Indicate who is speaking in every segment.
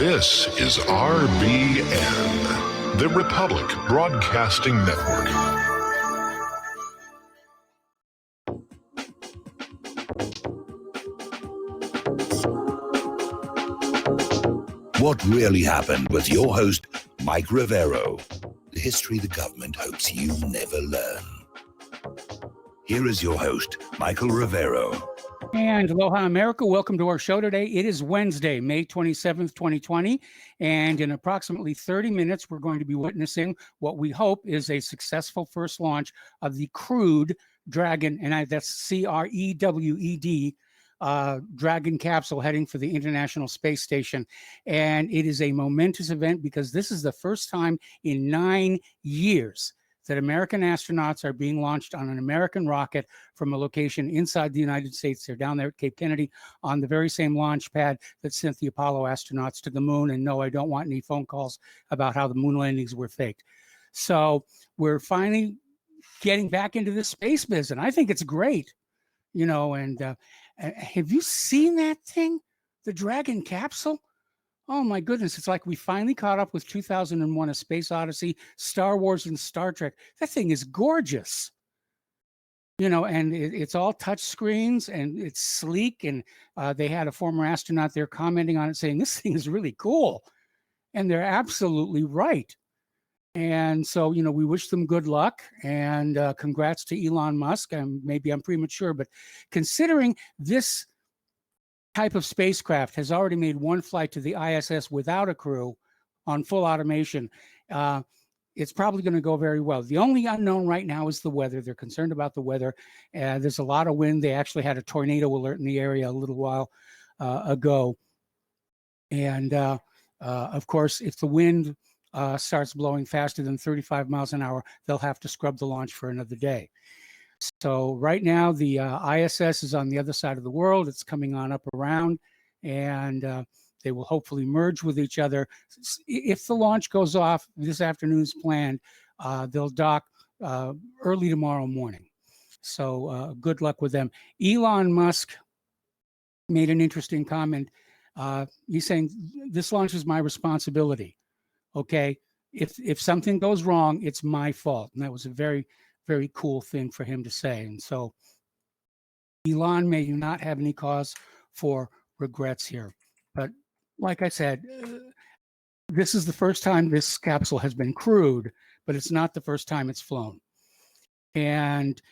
Speaker 1: This is RBN, the Republic Broadcasting Network.
Speaker 2: What really happened with your host, Mike Rivero. The history the government hopes you never learn. Here is your host, Michael Rivero.
Speaker 3: And aloha, America. Welcome to our show today. It is Wednesday, May 27th, 2020. And in approximately 30 minutes, we're going to be witnessing what we hope is a successful first launch of the crewed Dragon, and that's C-R-E-W-E-D, Dragon capsule heading for the International Space Station. And it is a momentous event because this is the first time in 9 years that American astronauts are being launched on an American rocket from a location inside the United States. They're down there at Cape Kennedy on the very same launch pad that sent the Apollo astronauts to the moon. And no, I don't want any phone calls about how the moon landings were faked. So we're finally getting back into this space business. I think it's great, you know, and have you seen that thing? The Dragon capsule? Oh my goodness, it's like we finally caught up with 2001: A Space Odyssey, Star Wars, and Star Trek. That thing is gorgeous. You know, and it's all touch screens and it's sleek. And they had a former astronaut there commenting on it saying, this thing is really cool. And they're absolutely right. And so, you know, we wish them good luck and congrats to Elon Musk. And maybe I'm premature, but considering this type of spacecraft has already made one flight to the ISS without a crew on full automation, it's probably going to go very well. The only unknown right now is the weather. They're concerned about the weather. There's a lot of wind. They actually had a tornado alert in the area a little while ago. And of course, if the wind starts blowing faster than 35 miles an hour, they'll have to scrub the launch for another day. So right now, the ISS is on the other side of the world. It's coming on up around, and they will hopefully merge with each other. If the launch goes off this afternoon's planned, they'll dock early tomorrow morning. So good luck with them. Elon Musk made an interesting comment. He's saying, this launch is my responsibility. Okay, if something goes wrong, it's my fault. And that was a very, very cool thing for him to say. And so Elon may not have any cause for regrets here. But like I said, this is the first time this capsule has been crewed, but it's not the first time it's flown. And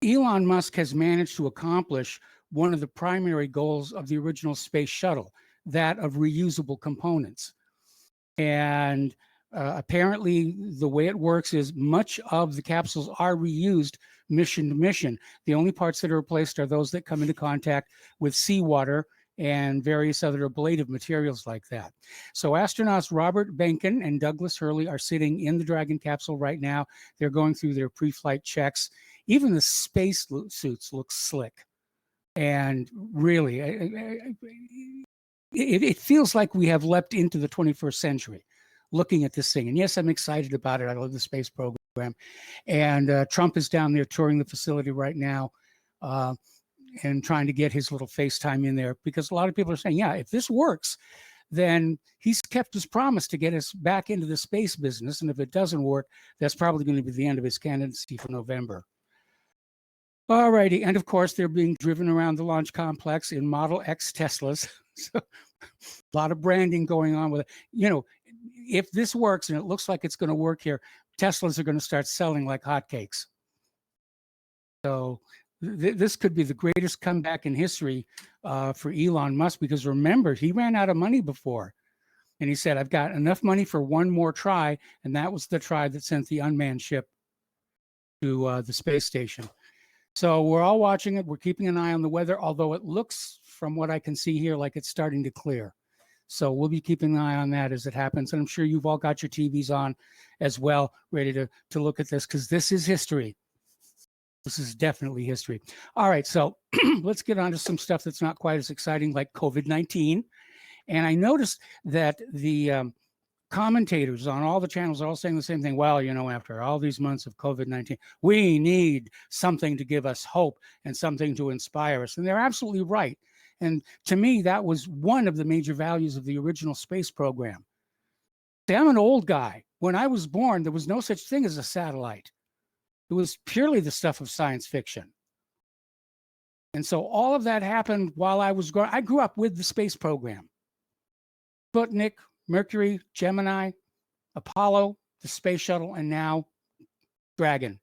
Speaker 3: Elon Musk has managed to accomplish one of the primary goals of the original space shuttle, that of reusable components. And apparently the way it works is much of the capsules are reused mission to mission. The only parts that are replaced are those that come into contact with seawater and various other ablative materials like that. So astronauts Robert Behnken and Douglas Hurley are sitting in the Dragon capsule right now. They're going through their pre-flight checks. Even the space suits look slick. And really, it feels like we have leapt into the 21st century looking at this thing. And yes, I'm excited about it. I love the space program. And Trump is down there touring the facility right now and trying to get his little FaceTime in there, because a lot of people are saying, yeah, if this works, then he's kept his promise to get us back into the space business. And if it doesn't work, that's probably going to be the end of his candidacy for November. All righty. And of course, they're being driven around the launch complex in Model X Teslas. So a lot of branding going on with it. You know, if this works, and it looks like it's going to work here, Teslas are going to start selling like hotcakes. So this could be the greatest comeback in history for Elon Musk, because remember, he ran out of money before. And he said, I've got enough money for one more try. And that was the try that sent the unmanned ship to the space station. So we're all watching it. We're keeping an eye on the weather, although it looks, from what I can see here, like it's starting to clear. So we'll be keeping an eye on that as it happens. And I'm sure you've all got your TVs on as well, ready to look at this, because this is history. This is definitely history. All right, so let's get on to some stuff that's not quite as exciting, like COVID-19. And I noticed that the commentators on all the channels are all saying the same thing. Well, you know, after all these months of COVID-19, we need something to give us hope and something to inspire us. And they're absolutely right. And to me, that was one of the major values of the original space program. See, I'm an old guy. When I was born, there was no such thing as a satellite. It was purely the stuff of science fiction. And so all of that happened while I was growing. I grew up with the space program. Sputnik, Mercury, Gemini, Apollo, the space shuttle, and now Dragon.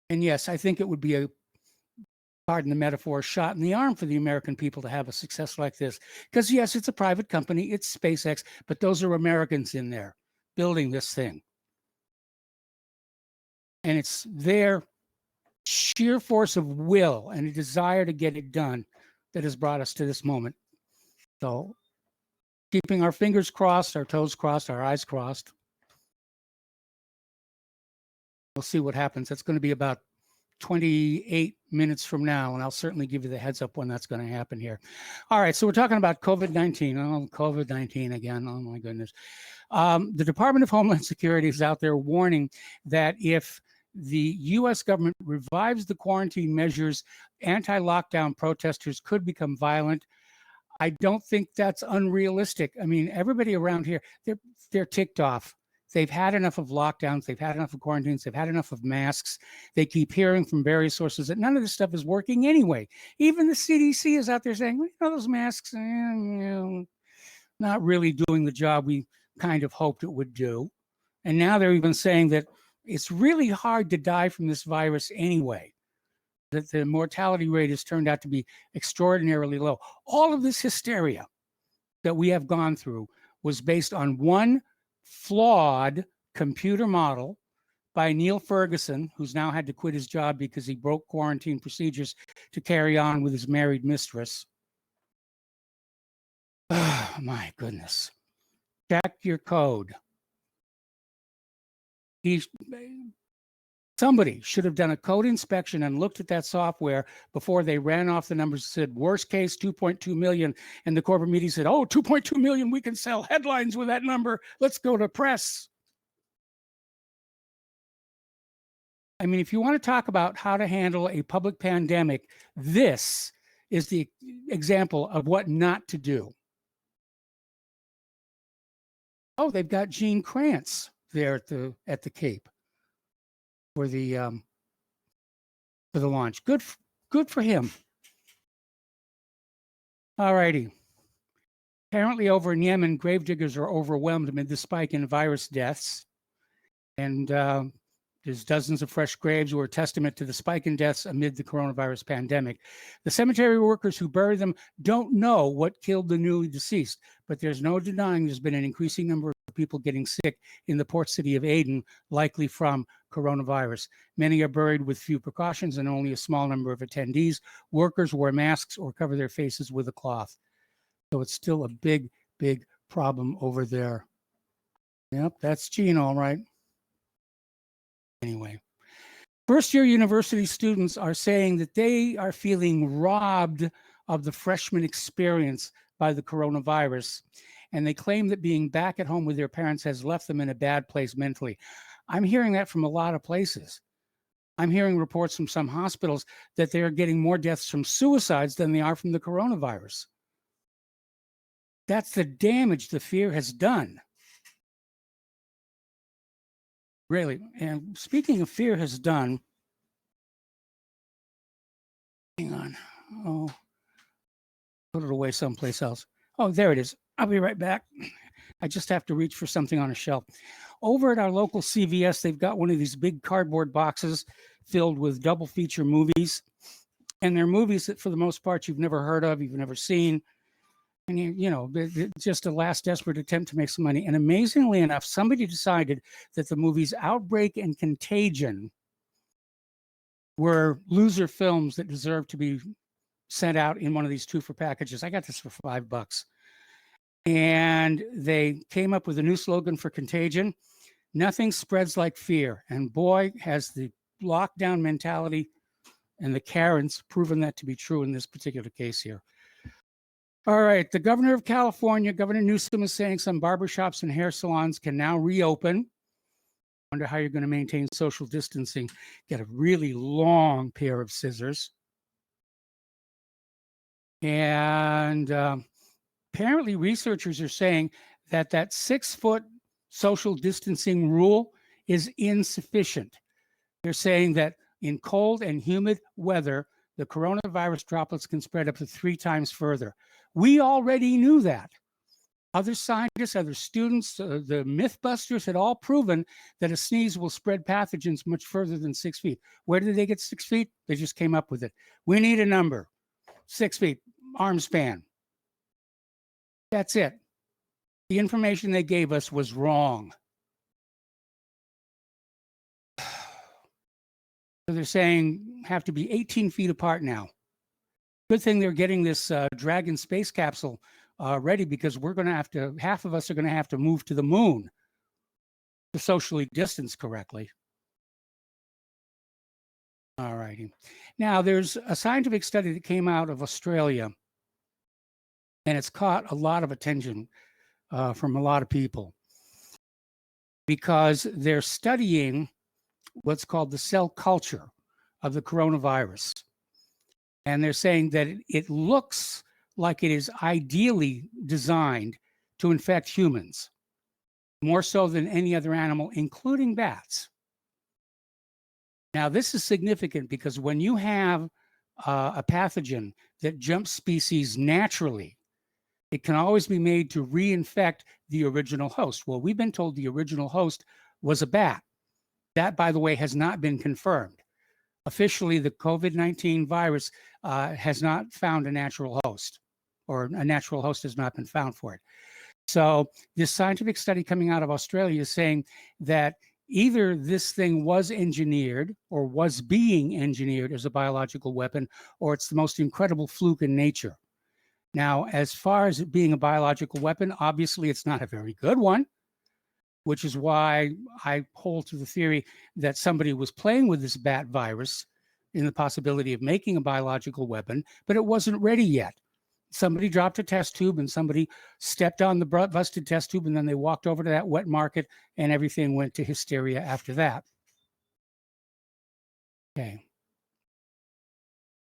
Speaker 3: And yes, I think it would be a, pardon the metaphor, shot in the arm for the American people to have a success like this. Because yes, it's a private company, it's SpaceX, but those are Americans in there building this thing. And it's their sheer force of will and a desire to get it done that has brought us to this moment. So keeping our fingers crossed, our toes crossed, our eyes crossed. We'll see what happens. That's going to be about 28 minutes from now, and I'll certainly give you the heads up when that's going to happen here. All right, so we're talking about COVID-19. Oh, COVID-19 again. Oh, my goodness. The Department of Homeland Security is out there warning that if the U.S. government revives the quarantine measures, anti-lockdown protesters could become violent. I don't think that's unrealistic. I mean, everybody around here, they're ticked off. They've had enough of lockdowns. They've had enough of quarantines. They've had enough of masks. They keep hearing from various sources that none of this stuff is working anyway. Even the CDC is out there saying, well, you know, those masks, not really doing the job we kind of hoped it would do. And now they're even saying that it's really hard to die from this virus anyway, that the mortality rate has turned out to be extraordinarily low. All of this hysteria that we have gone through was based on one flawed computer model by Neil Ferguson, who's now had to quit his job because he broke quarantine procedures to carry on with his married mistress. Oh, my goodness. Check your code. Somebody should have done a code inspection and looked at that software before they ran off the numbers and said, worst case, 2.2 million. And the corporate media said, oh, 2.2 million, we can sell headlines with that number. Let's go to press. I mean, if you want to talk about how to handle a public pandemic, this is the example of what not to do. Oh, they've got Gene Kranz there at the Cape for the launch. Good for him. All righty. Apparently over in Yemen, gravediggers are overwhelmed amid the spike in virus deaths. And there's dozens of fresh graves who are a testament to the spike in deaths amid the coronavirus pandemic. The cemetery workers who bury them don't know what killed the newly deceased, but there's no denying there's been an increasing number of people getting sick in the port city of Aden, likely from coronavirus. Many are buried with few precautions and only a small number of attendees. Workers wear masks or cover their faces with a cloth. So it's still a big, big problem over there. Yep, that's Gene, all right. Anyway, first-year university students are saying that they are feeling robbed of the freshman experience by the coronavirus, and they claim that being back at home with their parents has left them in a bad place mentally. I'm hearing that from a lot of places. I'm hearing reports from some hospitals that they are getting more deaths from suicides than they are from the coronavirus. That's the damage the fear has done. Really. And speaking of fear has done, hang on. Oh, put it away someplace else. Oh, there it is. I'll be right back. I just have to reach for something on a shelf. Over at our local CVS, they've got one of these big cardboard boxes filled with double feature movies. And they're movies that for the most part you've never heard of, you've never seen. And, you know, just a last desperate attempt to make some money. And amazingly enough, somebody decided that the movies Outbreak and Contagion were loser films that deserved to be sent out in one of these 2-for packages. I got this for $5. And they came up with a new slogan for Contagion. Nothing spreads like fear. And boy, has the lockdown mentality and the Karens proven that to be true in this particular case here. All right, the governor of California, Governor Newsom, is saying some barbershops and hair salons can now reopen. Wonder how you're going to maintain social distancing. Get a really long pair of scissors. And apparently researchers are saying that that 6-foot social distancing rule is insufficient. They're saying that in cold and humid weather, the coronavirus droplets can spread up to 3 times further. We already knew that. Other scientists, other students, the Mythbusters had all proven that a sneeze will spread pathogens much further than 6 feet. Where did they get 6 feet? They just came up with it. We need a number, 6 feet, arm span. That's it. The information they gave us was wrong. So they're saying have to be 18 feet apart now. Good thing they're getting this Dragon space capsule ready, because we're going to have to, half of us are going to have to move to the moon to socially distance correctly. All righty. Now, there's a scientific study that came out of Australia, and it's caught a lot of attention from a lot of people, because they're studying what's called the cell culture of the coronavirus. And they're saying that it looks like it is ideally designed to infect humans, more so than any other animal, including bats. Now, this is significant because when you have a pathogen that jumps species naturally, it can always be made to reinfect the original host. Well, we've been told the original host was a bat. That, by the way, has not been confirmed. Officially, the COVID-19 virus has not found a natural host, or a natural host has not been found for it. So this scientific study coming out of Australia is saying that either this thing was engineered or was being engineered as a biological weapon, or it's the most incredible fluke in nature. Now, as far as it being a biological weapon, obviously it's not a very good one, which is why I hold to the theory that somebody was playing with this bat virus in the possibility of making a biological weapon, but it wasn't ready yet. Somebody dropped a test tube and somebody stepped on the busted test tube, and then they walked over to that wet market and everything went to hysteria after that. Okay.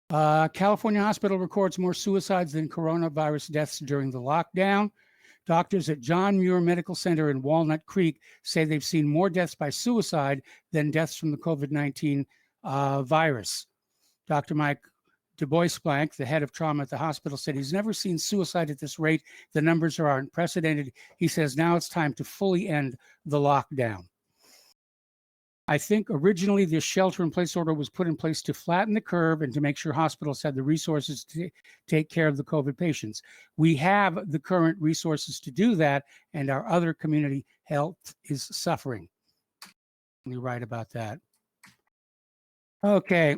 Speaker 3: California hospital records more suicides than coronavirus deaths during the lockdown. Doctors at John Muir Medical Center in Walnut Creek say they've seen more deaths by suicide than deaths from the COVID-19 virus. Dr. Mike DuBois-Blanc, the head of trauma at the hospital, said he's never seen suicide at this rate. The numbers are unprecedented. He says now it's time to fully end the lockdown. I think originally this shelter-in-place order was put in place to flatten the curve and to make sure hospitals had the resources to take care of the COVID patients. We have the current resources to do that, and our other community health is suffering. You're right about that. Okay,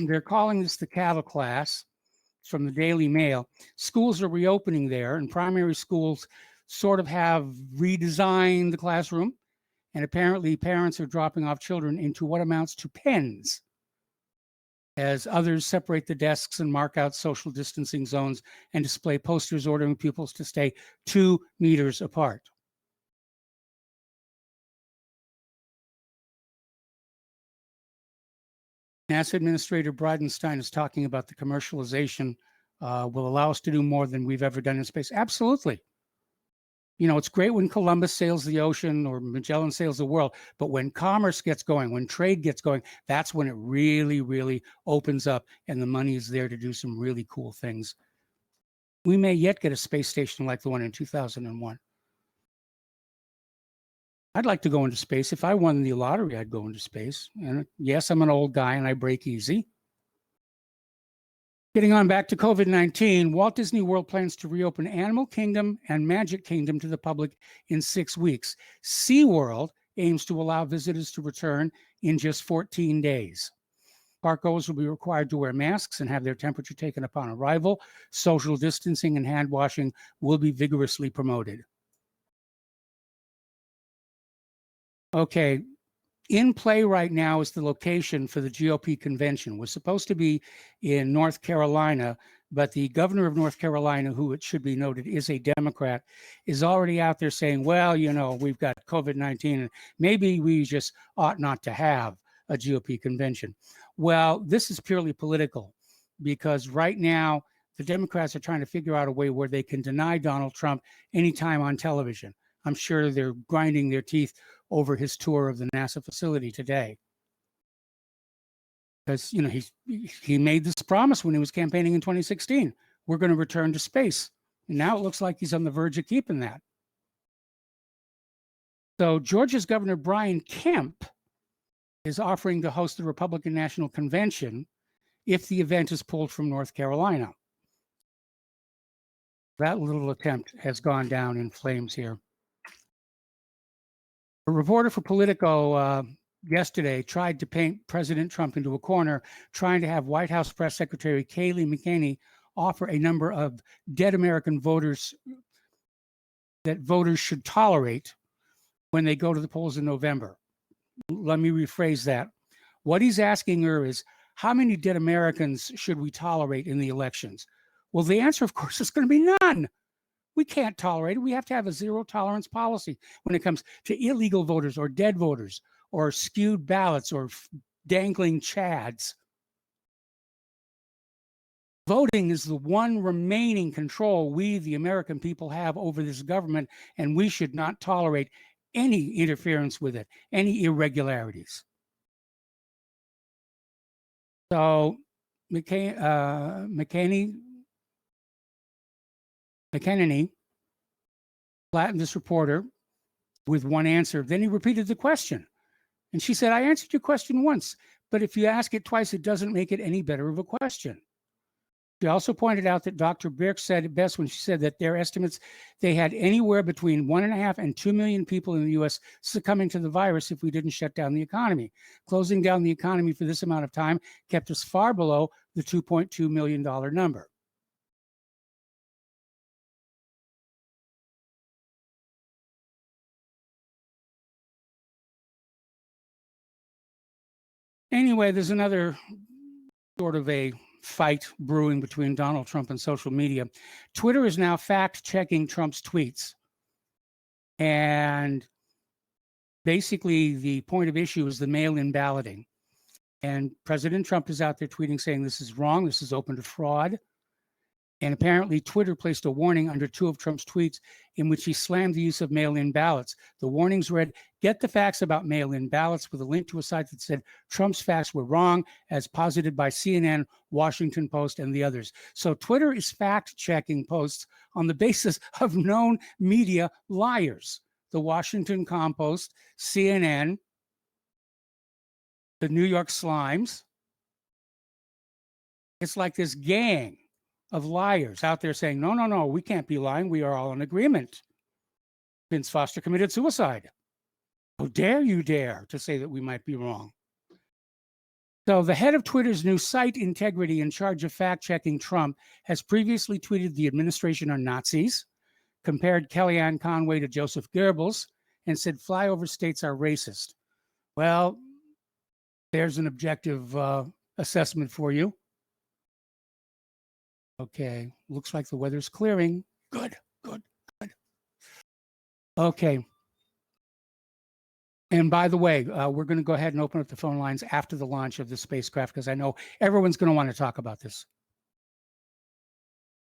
Speaker 3: they're calling this the cattle class. It's from the Daily Mail. Schools are reopening there, and primary schools sort of have redesigned the classroom. And apparently parents are dropping off children into what amounts to pens as others separate the desks and mark out social distancing zones and display posters ordering pupils to stay 2 meters apart. NASA Administrator Bridenstine is talking about the commercialization will allow us to do more than we've ever done in space. Absolutely. You know, it's great when Columbus sails the ocean or Magellan sails the world, but when commerce gets going, when trade gets going, that's when it really, really opens up and the money is there to do some really cool things. We may yet get a space station like the one in 2001. I'd like to go into space. If I won the lottery, I'd go into space. And yes, I'm an old guy and I break easy. Getting on back to COVID-19, Walt Disney World plans to reopen Animal Kingdom and Magic Kingdom to the public in 6 weeks. SeaWorld aims to allow visitors to return in just 14 days. Parkgoers will be required to wear masks and have their temperature taken upon arrival. Social distancing and hand washing will be vigorously promoted. Okay. In play right now is the location for the GOP convention. It was supposed to be in North Carolina, but the governor of North Carolina, who it should be noted is a Democrat, is already out there saying, well, you know, we've got COVID-19 and maybe we just ought not to have a GOP convention. Well, this is purely political because right now the Democrats are trying to figure out a way where they can deny Donald Trump any time on television. I'm sure they're grinding their teeth over his tour of the NASA facility today. Because, you know, he made this promise when he was campaigning in 2016. We're going to return to space. And now it looks like he's on the verge of keeping that. So Georgia's Governor Brian Kemp is offering to host the Republican National Convention if the event is pulled from North Carolina. That little attempt has gone down in flames here. A reporter for Politico yesterday tried to paint President Trump into a corner, trying to have White House Press Secretary Kayleigh McEnany offer a number of dead American voters that voters should tolerate when they go to the polls in November. Let me rephrase that. What he's asking her is, how many dead Americans should we tolerate in the elections? Well, the answer, of course, is going to be none. We can't tolerate it. We have to have a zero tolerance policy when it comes to illegal voters or dead voters or skewed ballots or dangling chads. Voting is the one remaining control we, the American people, have over this government, and we should not tolerate any interference with it, any irregularities. So McEnany flattened this reporter with one answer. Then he repeated the question. And she said, I answered your question once, but if you ask it twice, it doesn't make it any better of a question. She also pointed out that Dr. Birx said it best when she said that their estimates, they had anywhere between 1.5 and 2 million people in the U.S. succumbing to the virus if we didn't shut down the economy. Closing down the economy for this amount of time kept us far below the $2.2 million number. Anyway, there's another sort of a fight brewing between Donald Trump and social media. Twitter is now fact-checking Trump's tweets. And basically, the point of issue is the mail-in balloting. And President Trump is out there tweeting saying this is wrong, this is open to fraud. And apparently Twitter placed a warning under 2 of Trump's tweets in which he slammed the use of mail-in ballots. The warnings read, get the facts about mail-in ballots, with a link to a site that said Trump's facts were wrong, as posited by CNN, Washington Post, and the others. So Twitter is fact-checking posts on the basis of known media liars. The Washington Compost, CNN, the New York Slimes. It's like this gang of liars out there saying, no, no, no, we can't be lying. We are all in agreement. Vince Foster committed suicide. How dare you dare to say that we might be wrong? So the head of Twitter's new site integrity, in charge of fact-checking Trump, has previously tweeted the administration are Nazis, compared Kellyanne Conway to Joseph Goebbels, and said flyover states are racist. Well, there's an objective assessment for you. Okay, looks like the weather's clearing. Good, good, good. Okay. And by the way, we're going to go ahead and open up the phone lines after the launch of the spacecraft, because I know everyone's going to want to talk about this.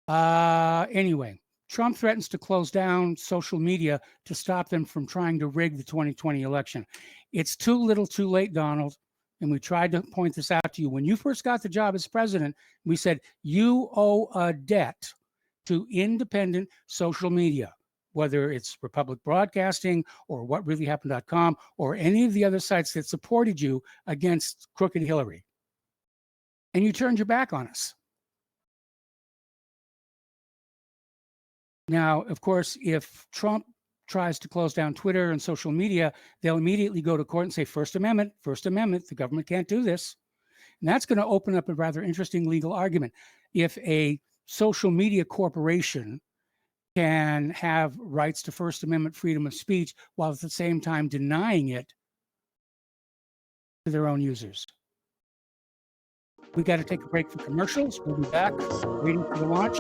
Speaker 3: Anyway, Trump threatens to close down social media to stop them from trying to rig the 2020 election. It's too little too late, Donald. And we tried to point this out to you. When you first got the job as president, we said, you owe a debt to independent social media, whether it's Republic Broadcasting or WhatReallyHappened.com or any of the other sites that supported you against crooked Hillary. And you turned your back on us. Now, of course, if Trump tries to close down Twitter and social media, they'll immediately go to court and say, First Amendment, the government can't do this. And that's going to open up a rather interesting legal argument. If a social media corporation can have rights to First Amendment freedom of speech while at the same time denying it to their own users. We got to take a break for commercials. We'll be back, waiting for the launch.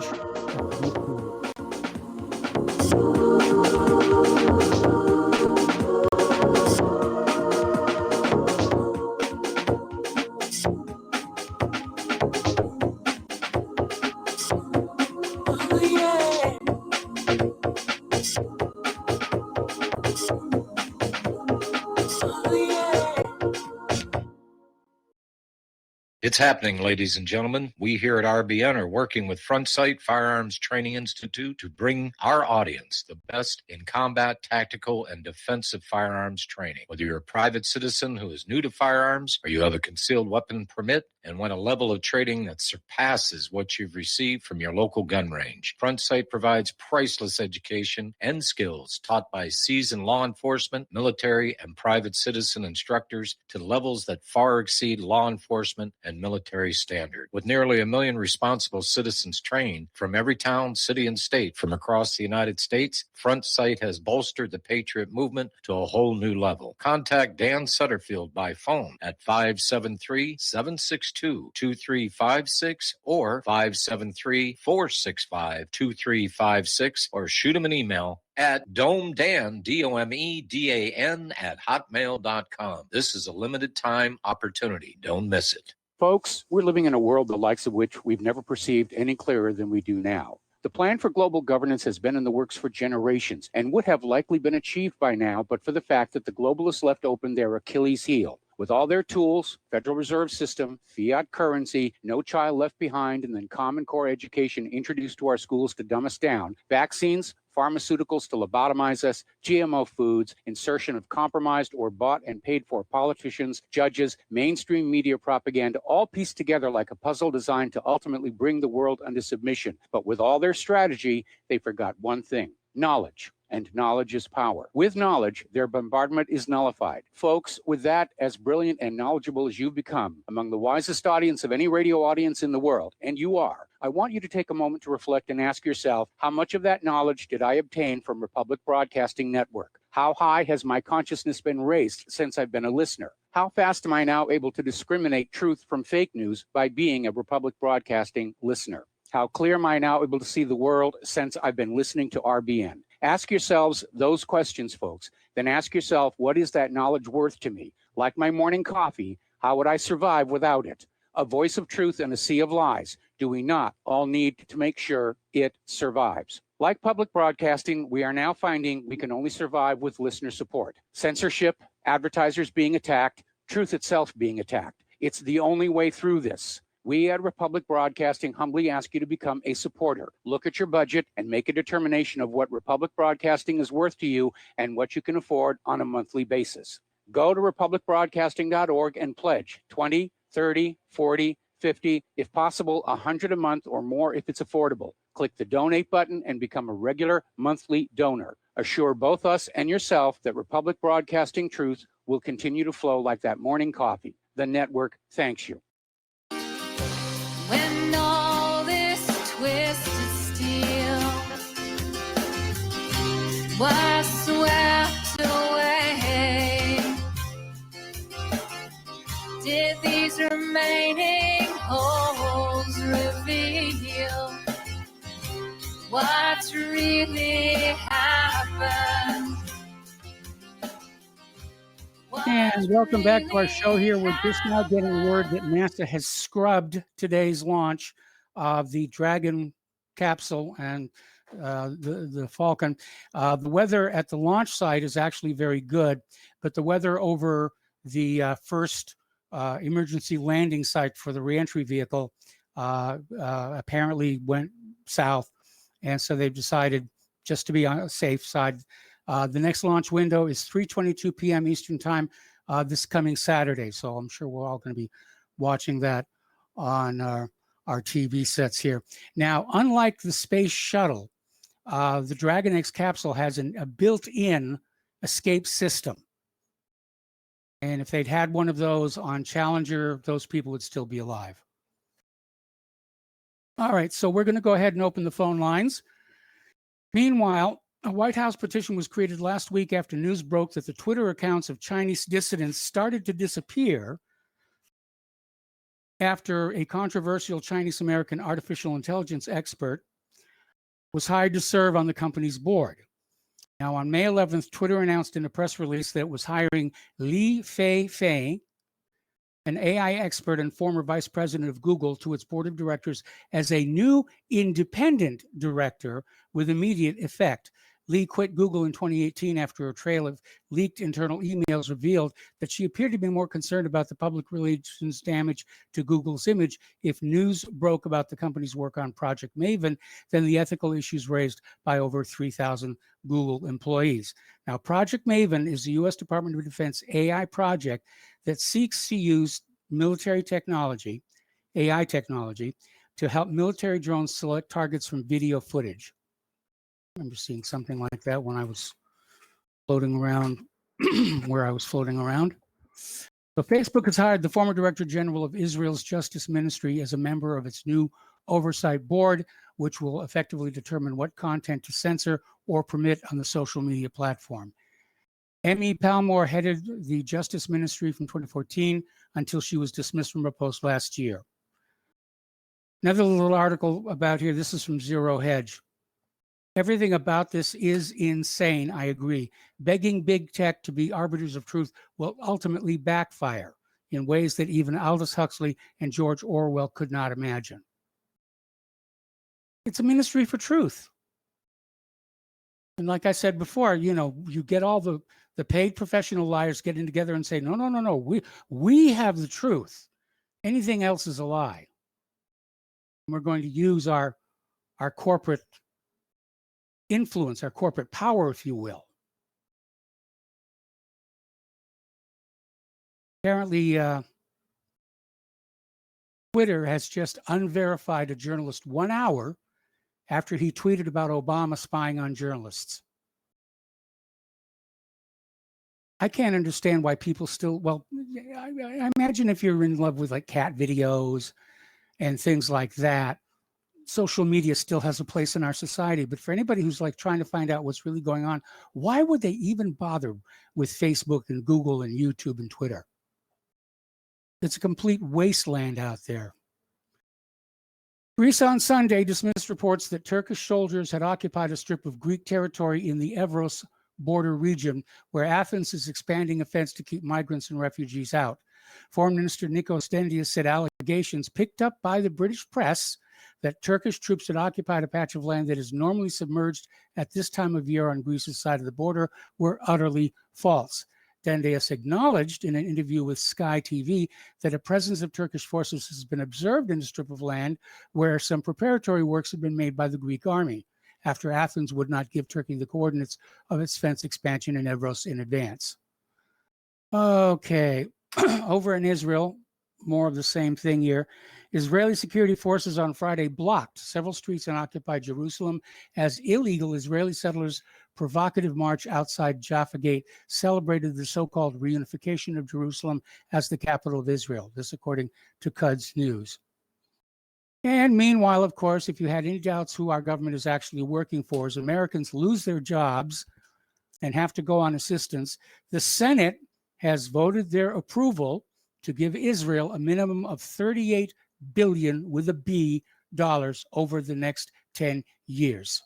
Speaker 4: It's happening, ladies and gentlemen. We here at RBN are working with Front Sight Firearms Training Institute to bring our audience the best in combat, tactical, and defensive firearms training. Whether you're a private citizen who is new to firearms or you have a concealed weapon permit and want a level of training that surpasses what you've received from your local gun range, Front Sight provides priceless education and skills taught by seasoned law enforcement, military, and private citizen instructors to levels that far exceed law enforcement and military standard. With nearly 1 million responsible citizens trained from every town, city, and state from across the United States, Front Sight has bolstered the Patriot movement to a whole new level. Contact Dan Sutterfield by phone at 573-762-2356 or 573-465-2356 or shoot him an email at domedan, DOMEDAN @hotmail.com. This is a limited time opportunity. Don't miss it.
Speaker 5: Folks, we're living in a world the likes of which we've never perceived any clearer than we do now. The plan for global governance has been in the works for generations and would have likely been achieved by now, but for the fact that the globalists left open their Achilles heel. With all their tools, Federal Reserve System, fiat currency, no child left behind, and then Common Core education introduced to our schools to dumb us down, vaccines, pharmaceuticals to lobotomize us, GMO foods, insertion of compromised or bought and paid for politicians, judges, mainstream media propaganda, all pieced together like a puzzle designed to ultimately bring the world under submission. But with all their strategy, they forgot one thing: knowledge. And knowledge is power. With knowledge, their bombardment is nullified. Folks, with that, as brilliant and knowledgeable as you've become, among the wisest audience of any radio audience in the world, and you are, I want you to take a moment to reflect and ask yourself, how much of that knowledge did I obtain from Republic Broadcasting Network? How high has my consciousness been raised since I've been a listener? How fast am I now able to discriminate truth from fake news by being a Republic Broadcasting listener? How clear am I now able to see the world since I've been listening to RBN? Ask yourselves those questions, folks. Then ask yourself, what is that knowledge worth to me? Like my morning coffee, how would I survive without it? A voice of truth in a sea of lies. Do we not all need to make sure it survives? Like public broadcasting, we are now finding we can only survive with listener support. Censorship, advertisers being attacked, truth itself being attacked. It's the only way through this. We at Republic Broadcasting humbly ask you to become a supporter. Look at your budget and make a determination of what Republic Broadcasting is worth to you and what you can afford on a monthly basis. Go to republicbroadcasting.org and pledge 20, 30, 40, 50, if possible, 100 a month or more if it's affordable. Click the donate button and become a regular monthly donor. Assure both us and yourself that Republic Broadcasting truth will continue to flow like that morning coffee. The network thanks you.
Speaker 6: When all this twisted steel was swept away, did these remaining holes reveal what's really happened?
Speaker 3: And welcome back to our show here. We're just now getting word that NASA has scrubbed today's launch of the Dragon capsule and the Falcon. The weather at the launch site is actually very good, but the weather over the first emergency landing site for the reentry vehicle apparently went south. And so they've decided, just to be on a safe side, the next launch window is 3:22 p.m. Eastern time this coming Saturday. So I'm sure we're all going to be watching that on our TV sets here. Now, unlike the space shuttle, the Dragon X capsule has a built-in escape system. And if they'd had one of those on Challenger, those people would still be alive. All right, so we're going to go ahead and open the phone lines. Meanwhile, a White House petition was created last week after news broke that the Twitter accounts of Chinese dissidents started to disappear after a controversial Chinese-American artificial intelligence expert was hired to serve on the company's board. Now, on May 11th, Twitter announced in a press release that it was hiring Li Fei, an AI expert and former vice president of Google, to its board of directors as a new independent director with immediate effect. Lee quit Google in 2018 after a trail of leaked internal emails revealed that she appeared to be more concerned about the public relations damage to Google's image if news broke about the company's work on Project Maven than the ethical issues raised by over 3,000 Google employees. Now, Project Maven is the U.S. Department of Defense AI project that seeks to use military technology, AI technology, to help military drones select targets from video footage. I remember seeing something like that when I was floating around where I was floating around. So Facebook has hired the former Director General of Israel's Justice Ministry as a member of its new oversight board, which will effectively determine what content to censor or permit on the social media platform. Emmy Palmore headed the Justice Ministry from 2014 until she was dismissed from her post last year. Another little article about here, this is from Zero Hedge. Everything about this is insane, I agree. Begging big tech to be arbiters of truth will ultimately backfire in ways that even Aldous Huxley and George Orwell could not imagine. It's a ministry for truth. And like I said before, you know, you get all the paid professional liars getting together and say, no, we have the truth. Anything else is a lie. We're going to use our corporate influence, our corporate power, if you will. Apparently, Twitter has just unverified a journalist 1 hour after he tweeted about Obama spying on journalists. I can't understand why people still, well, I imagine if you're in love with like cat videos and things like that, social media still has a place in our society. But for anybody who's like trying to find out what's really going on, why would they even bother with Facebook and Google and YouTube and Twitter? It's a complete wasteland out there. Greece on Sunday dismissed reports that Turkish soldiers had occupied a strip of Greek territory in the Evros border region, where Athens is expanding a fence to keep migrants and refugees out. Foreign Minister Nikos Dendias said allegations picked up by the British press that Turkish troops had occupied a patch of land that is normally submerged at this time of year on Greece's side of the border were utterly false. Dendias acknowledged in an interview with Sky TV that a presence of Turkish forces has been observed in a strip of land where some preparatory works have been made by the Greek army, after Athens would not give Turkey the coordinates of its fence expansion in Evros in advance. Okay, over in Israel, more of the same thing here. Israeli security forces on Friday blocked several streets in occupied Jerusalem as illegal Israeli settlers' provocative march outside Jaffa Gate celebrated the so-called reunification of Jerusalem as the capital of Israel. This according to Quds News. And meanwhile, of course, if you had any doubts who our government is actually working for, as Americans lose their jobs and have to go on assistance, the Senate has voted their approval to give Israel a minimum of $38 billion with a B dollars over the next 10 years.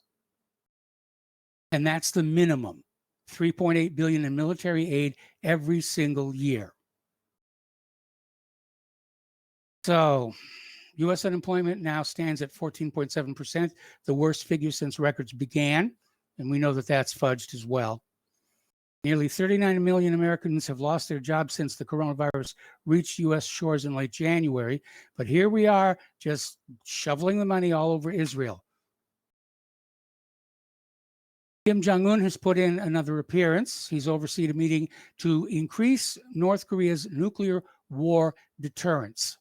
Speaker 3: And that's the minimum, $3.8 billion in military aid every single year. So U.S. unemployment now stands at 14.7%, the worst figure since records began, and we know that that's fudged as well. Nearly 39 million Americans have lost their jobs since the coronavirus reached U.S. shores in late January, but here we are just shoveling the money all over Israel. Kim Jong-un has put in another appearance. He's overseen a meeting to increase North Korea's nuclear war deterrence.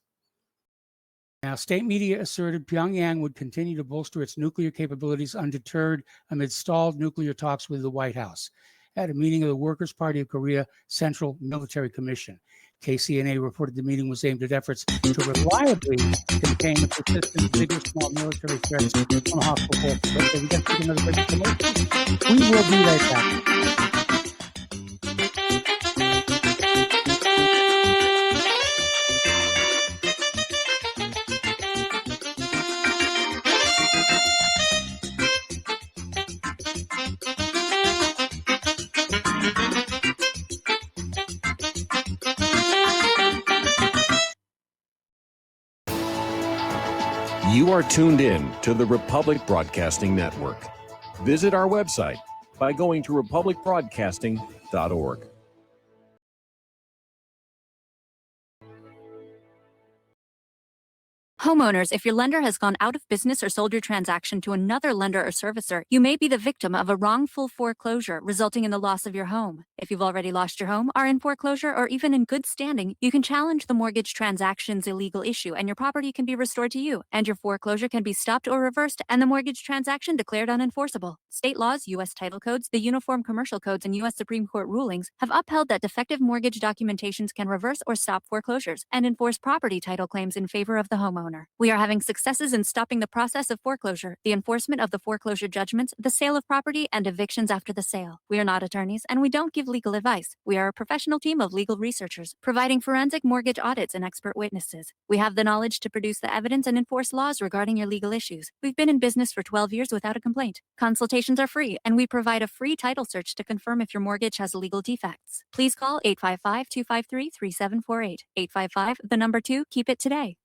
Speaker 3: Now, state media asserted Pyongyang would continue to bolster its nuclear capabilities undeterred amid stalled nuclear talks with the White House at a meeting of the Workers' Party of Korea Central Military Commission. KCNA reported the meeting was aimed at efforts to reliably contain the persistent big or small military threats from hostile forces. Okay, we got to take another break. We will be right back.
Speaker 7: You are tuned in to the Republic Broadcasting Network. Visit our website, by going to republicbroadcasting.org.
Speaker 8: Homeowners, if your lender has gone out of business or sold your transaction to another lender or servicer, you may be the victim of a wrongful foreclosure, resulting in the loss of your home. If you've already lost your home, are in foreclosure, or even in good standing, you can challenge the mortgage transaction's illegal issue, and your property can be restored to you, and your foreclosure can be stopped or reversed, and the mortgage transaction declared unenforceable. State laws, U.S. title codes, the Uniform Commercial Codes, and U.S. Supreme Court rulings have upheld that defective mortgage documentations can reverse or stop foreclosures and enforce property title claims in favor of the homeowner. We are having successes in stopping the process of foreclosure, the enforcement of the foreclosure judgments, the sale of property, and evictions after the sale. We are not attorneys, and we don't give legal advice. We are a professional team of legal researchers, providing forensic mortgage audits and expert witnesses. We have the knowledge to produce the evidence and enforce laws regarding your legal issues. We've been in business for 12 years without a complaint. Consultations are free, and we provide a free title search to confirm if your mortgage has legal defects. Please call 855-253-3748. 855, the number 2, keep it today.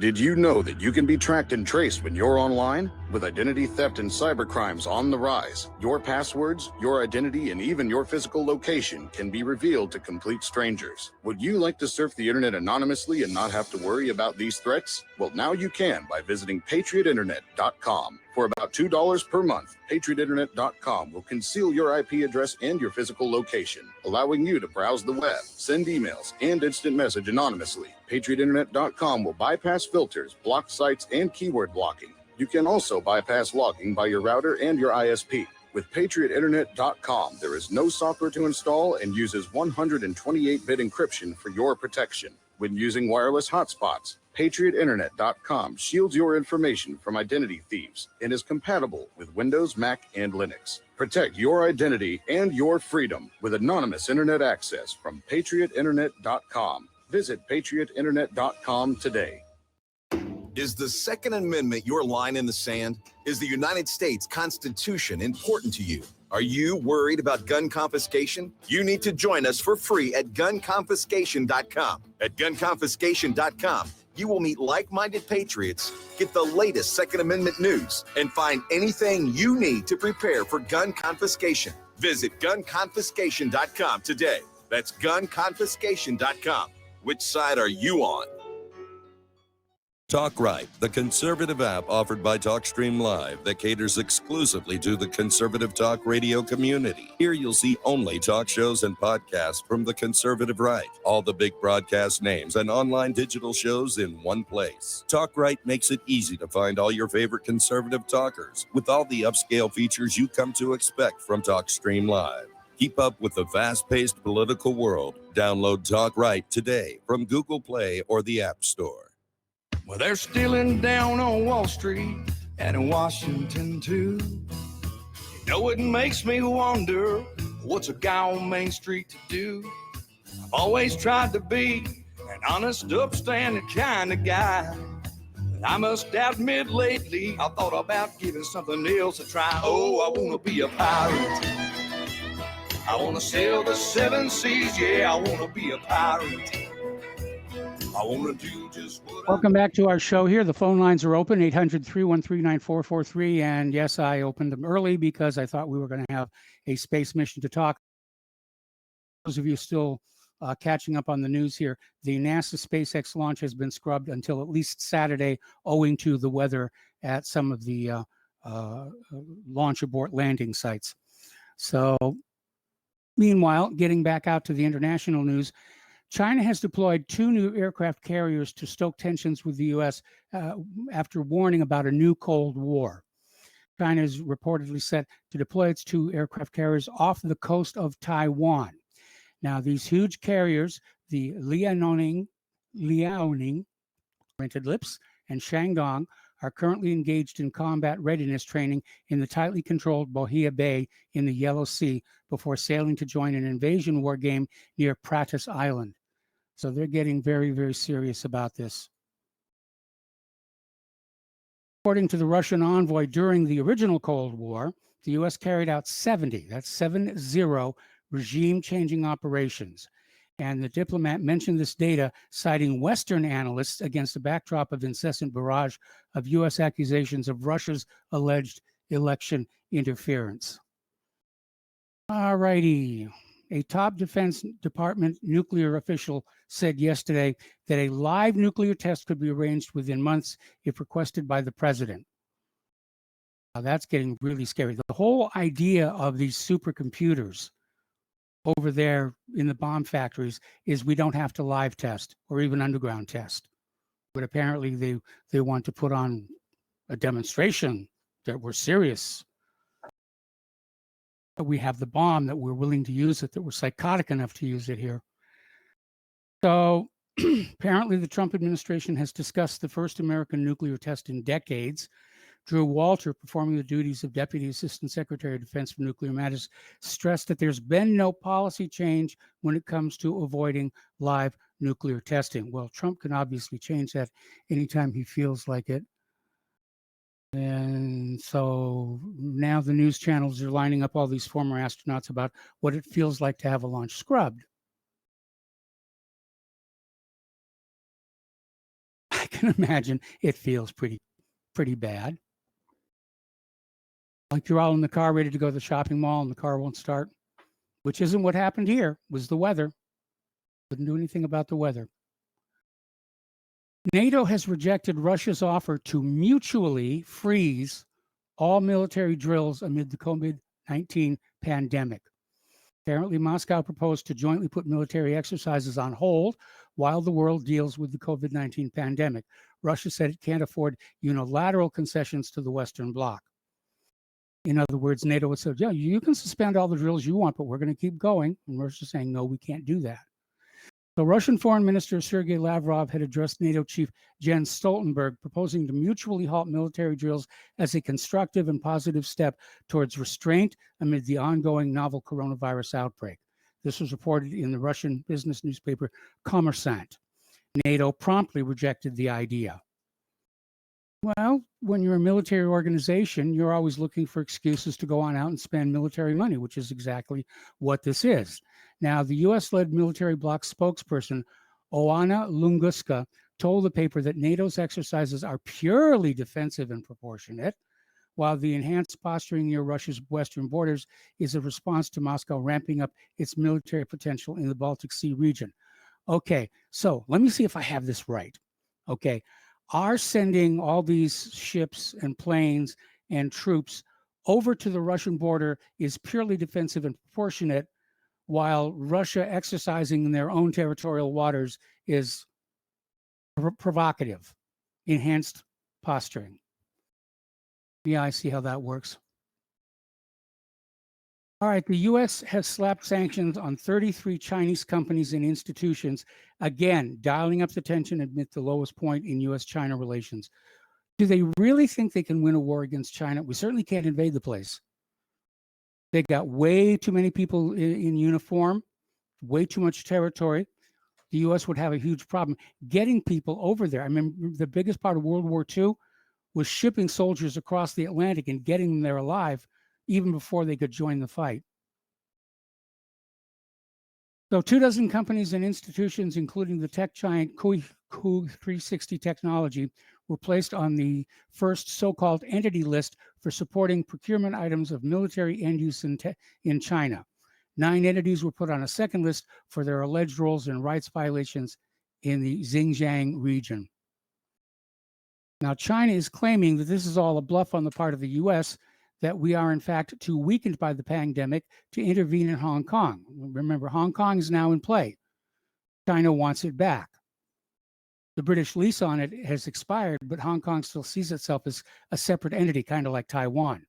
Speaker 9: Did you know that you can be tracked and traced when you're online? With identity theft and cybercrimes on the rise, your passwords, your identity, and even your physical location can be revealed to complete strangers. Would you like to surf the internet anonymously and not have to worry about these threats? Well, now you can by visiting patriotinternet.com. For about $2 per month, patriotinternet.com will conceal your IP address and your physical location, allowing you to browse the web, send emails, and instant message anonymously. patriotinternet.com will bypass filters, block sites, and keyword blocking. You can also bypass logging by your router and your ISP. With patriotinternet.com, there is no software to install and uses 128-bit encryption for your protection. When using wireless hotspots, patriotinternet.com shields your information from identity thieves and is compatible with Windows, Mac, and Linux. Protect your identity and your freedom with anonymous internet access from patriotinternet.com. Visit patriotinternet.com today.
Speaker 10: Is the Second Amendment your line in the sand? Is the United States Constitution important to you? Are you worried about gun confiscation? You need to join us for free at gunconfiscation.com. At gunconfiscation.com, you will meet like-minded patriots, get the latest Second Amendment news, and find anything you need to prepare for gun confiscation. Visit gunconfiscation.com today. That's gunconfiscation.com. Which side are you on?
Speaker 11: Talk Right, the conservative app offered by TalkStream Live that caters exclusively to the conservative talk radio community. Here you'll see only talk shows and podcasts from the conservative right, all the big broadcast names and online digital shows in one place. Talk Right makes it easy to find all your favorite conservative talkers with all the upscale features you come to expect from TalkStream Live. Keep up with the fast-paced political world. Download Talk Right today from Google Play or the App Store.
Speaker 12: Well, they're stealing down on Wall Street and in Washington, too. You know, it makes me wonder, what's a guy on Main Street to do? I've always tried to be an honest, upstanding kind of guy. But I must admit lately, I thought about giving something else a try. Oh, I want to be a pirate. I want to sail the seven seas. Yeah, I want to be a pirate. I want to do just what
Speaker 3: Welcome back to our show here. The phone lines are open, 800-313-9443. And yes, I opened them early because I thought we were going to have a space mission to talk. Those of you still catching up on the news here, the NASA SpaceX launch has been scrubbed until at least Saturday, owing to the weather at some of the launch abort landing sites. So meanwhile, getting back out to the international news, China has deployed 2 new aircraft carriers to stoke tensions with the U.S. After warning about a new Cold War. China is reportedly set to deploy its 2 aircraft carriers off the coast of Taiwan. Now, these huge carriers, the Liaoning, Rented Lips, and Shandong, are currently engaged in combat readiness training in the tightly controlled Bohia Bay in the Yellow Sea before sailing to join an invasion war game near Pratas Island. So they're getting very, very serious about this. According to the Russian envoy, during the original Cold War, the U.S. carried out 70 regime-changing operations. And the diplomat mentioned this data, citing Western analysts against a backdrop of incessant barrage of U.S. accusations of Russia's alleged election interference. All righty. A top Defense Department nuclear official said yesterday that a live nuclear test could be arranged within months if requested by the president. Now that's getting really scary. The whole idea of these supercomputers over there in the bomb factories is we don't have to live test or even underground test. But apparently they want to put on a demonstration that we're serious. That we have the bomb, that we're willing to use it, that we're psychotic enough to use it here. So apparently the Trump administration has discussed the first American nuclear test in decades. Drew Walter, performing the duties of Deputy Assistant Secretary of Defense for Nuclear Matters, stressed that there's been no policy change when it comes to avoiding live nuclear testing. Well, Trump can obviously change that anytime he feels like it. And so now the news channels are lining up all these former astronauts about what it feels like to have a launch scrubbed. I can imagine it feels pretty bad. Like you're all in the car ready to go to the shopping mall and the car won't start, which isn't what happened here, was the weather. Couldn't do anything about the weather. NATO has rejected Russia's offer to mutually freeze all military drills amid the COVID-19 pandemic. Apparently, Moscow proposed to jointly put military exercises on hold while the world deals with the COVID-19 pandemic. Russia said it can't afford unilateral concessions to the Western Bloc. In other words, NATO would say, yeah, you can suspend all the drills you want, but we're going to keep going. And Russia's saying, no, we can't do that. So Russian Foreign Minister Sergei Lavrov had addressed NATO Chief Jens Stoltenberg, proposing to mutually halt military drills as a constructive and positive step towards restraint amid the ongoing novel coronavirus outbreak. This was reported in the Russian business newspaper Kommersant. NATO promptly rejected the idea. Well, when you're a military organization, you're always looking for excuses to go on out and spend military money, which is exactly what this is. Now, the U.S.-led military bloc spokesperson, Oana Lunguska, told the paper that NATO's exercises are purely defensive and proportionate, while the enhanced posturing near Russia's western borders is a response to Moscow ramping up its military potential in the Baltic Sea region. Okay, so let me see if I have this right. Okay. Are sending all these ships and planes and troops over to the Russian border is purely defensive and proportionate, while Russia exercising in their own territorial waters is provocative, enhanced posturing. Yeah, I see how that works. All right, the U.S. has slapped sanctions on 33 Chinese companies and institutions, again, dialing up the tension amid the lowest point in U.S.-China relations. Do they really think they can win a war against China? We certainly can't invade the place. They got way too many people in uniform, way too much territory. The U.S. would have a huge problem getting people over there. I mean, the biggest part of World War II was shipping soldiers across the Atlantic and getting them there alive, even before they could join the fight. So 24 companies and institutions, including the tech giant Q360 Technology, were placed on the first so-called entity list for supporting procurement items of military end use in China. 9 entities were put on a second list for their alleged roles in rights violations in the Xinjiang region. Now, China is claiming that this is all a bluff on the part of the U.S., that we are in fact too weakened by the pandemic to intervene in Hong Kong. Remember, Hong Kong is now in play. China wants it back. The British lease on it has expired, but Hong Kong still sees itself as a separate entity, kind of like Taiwan.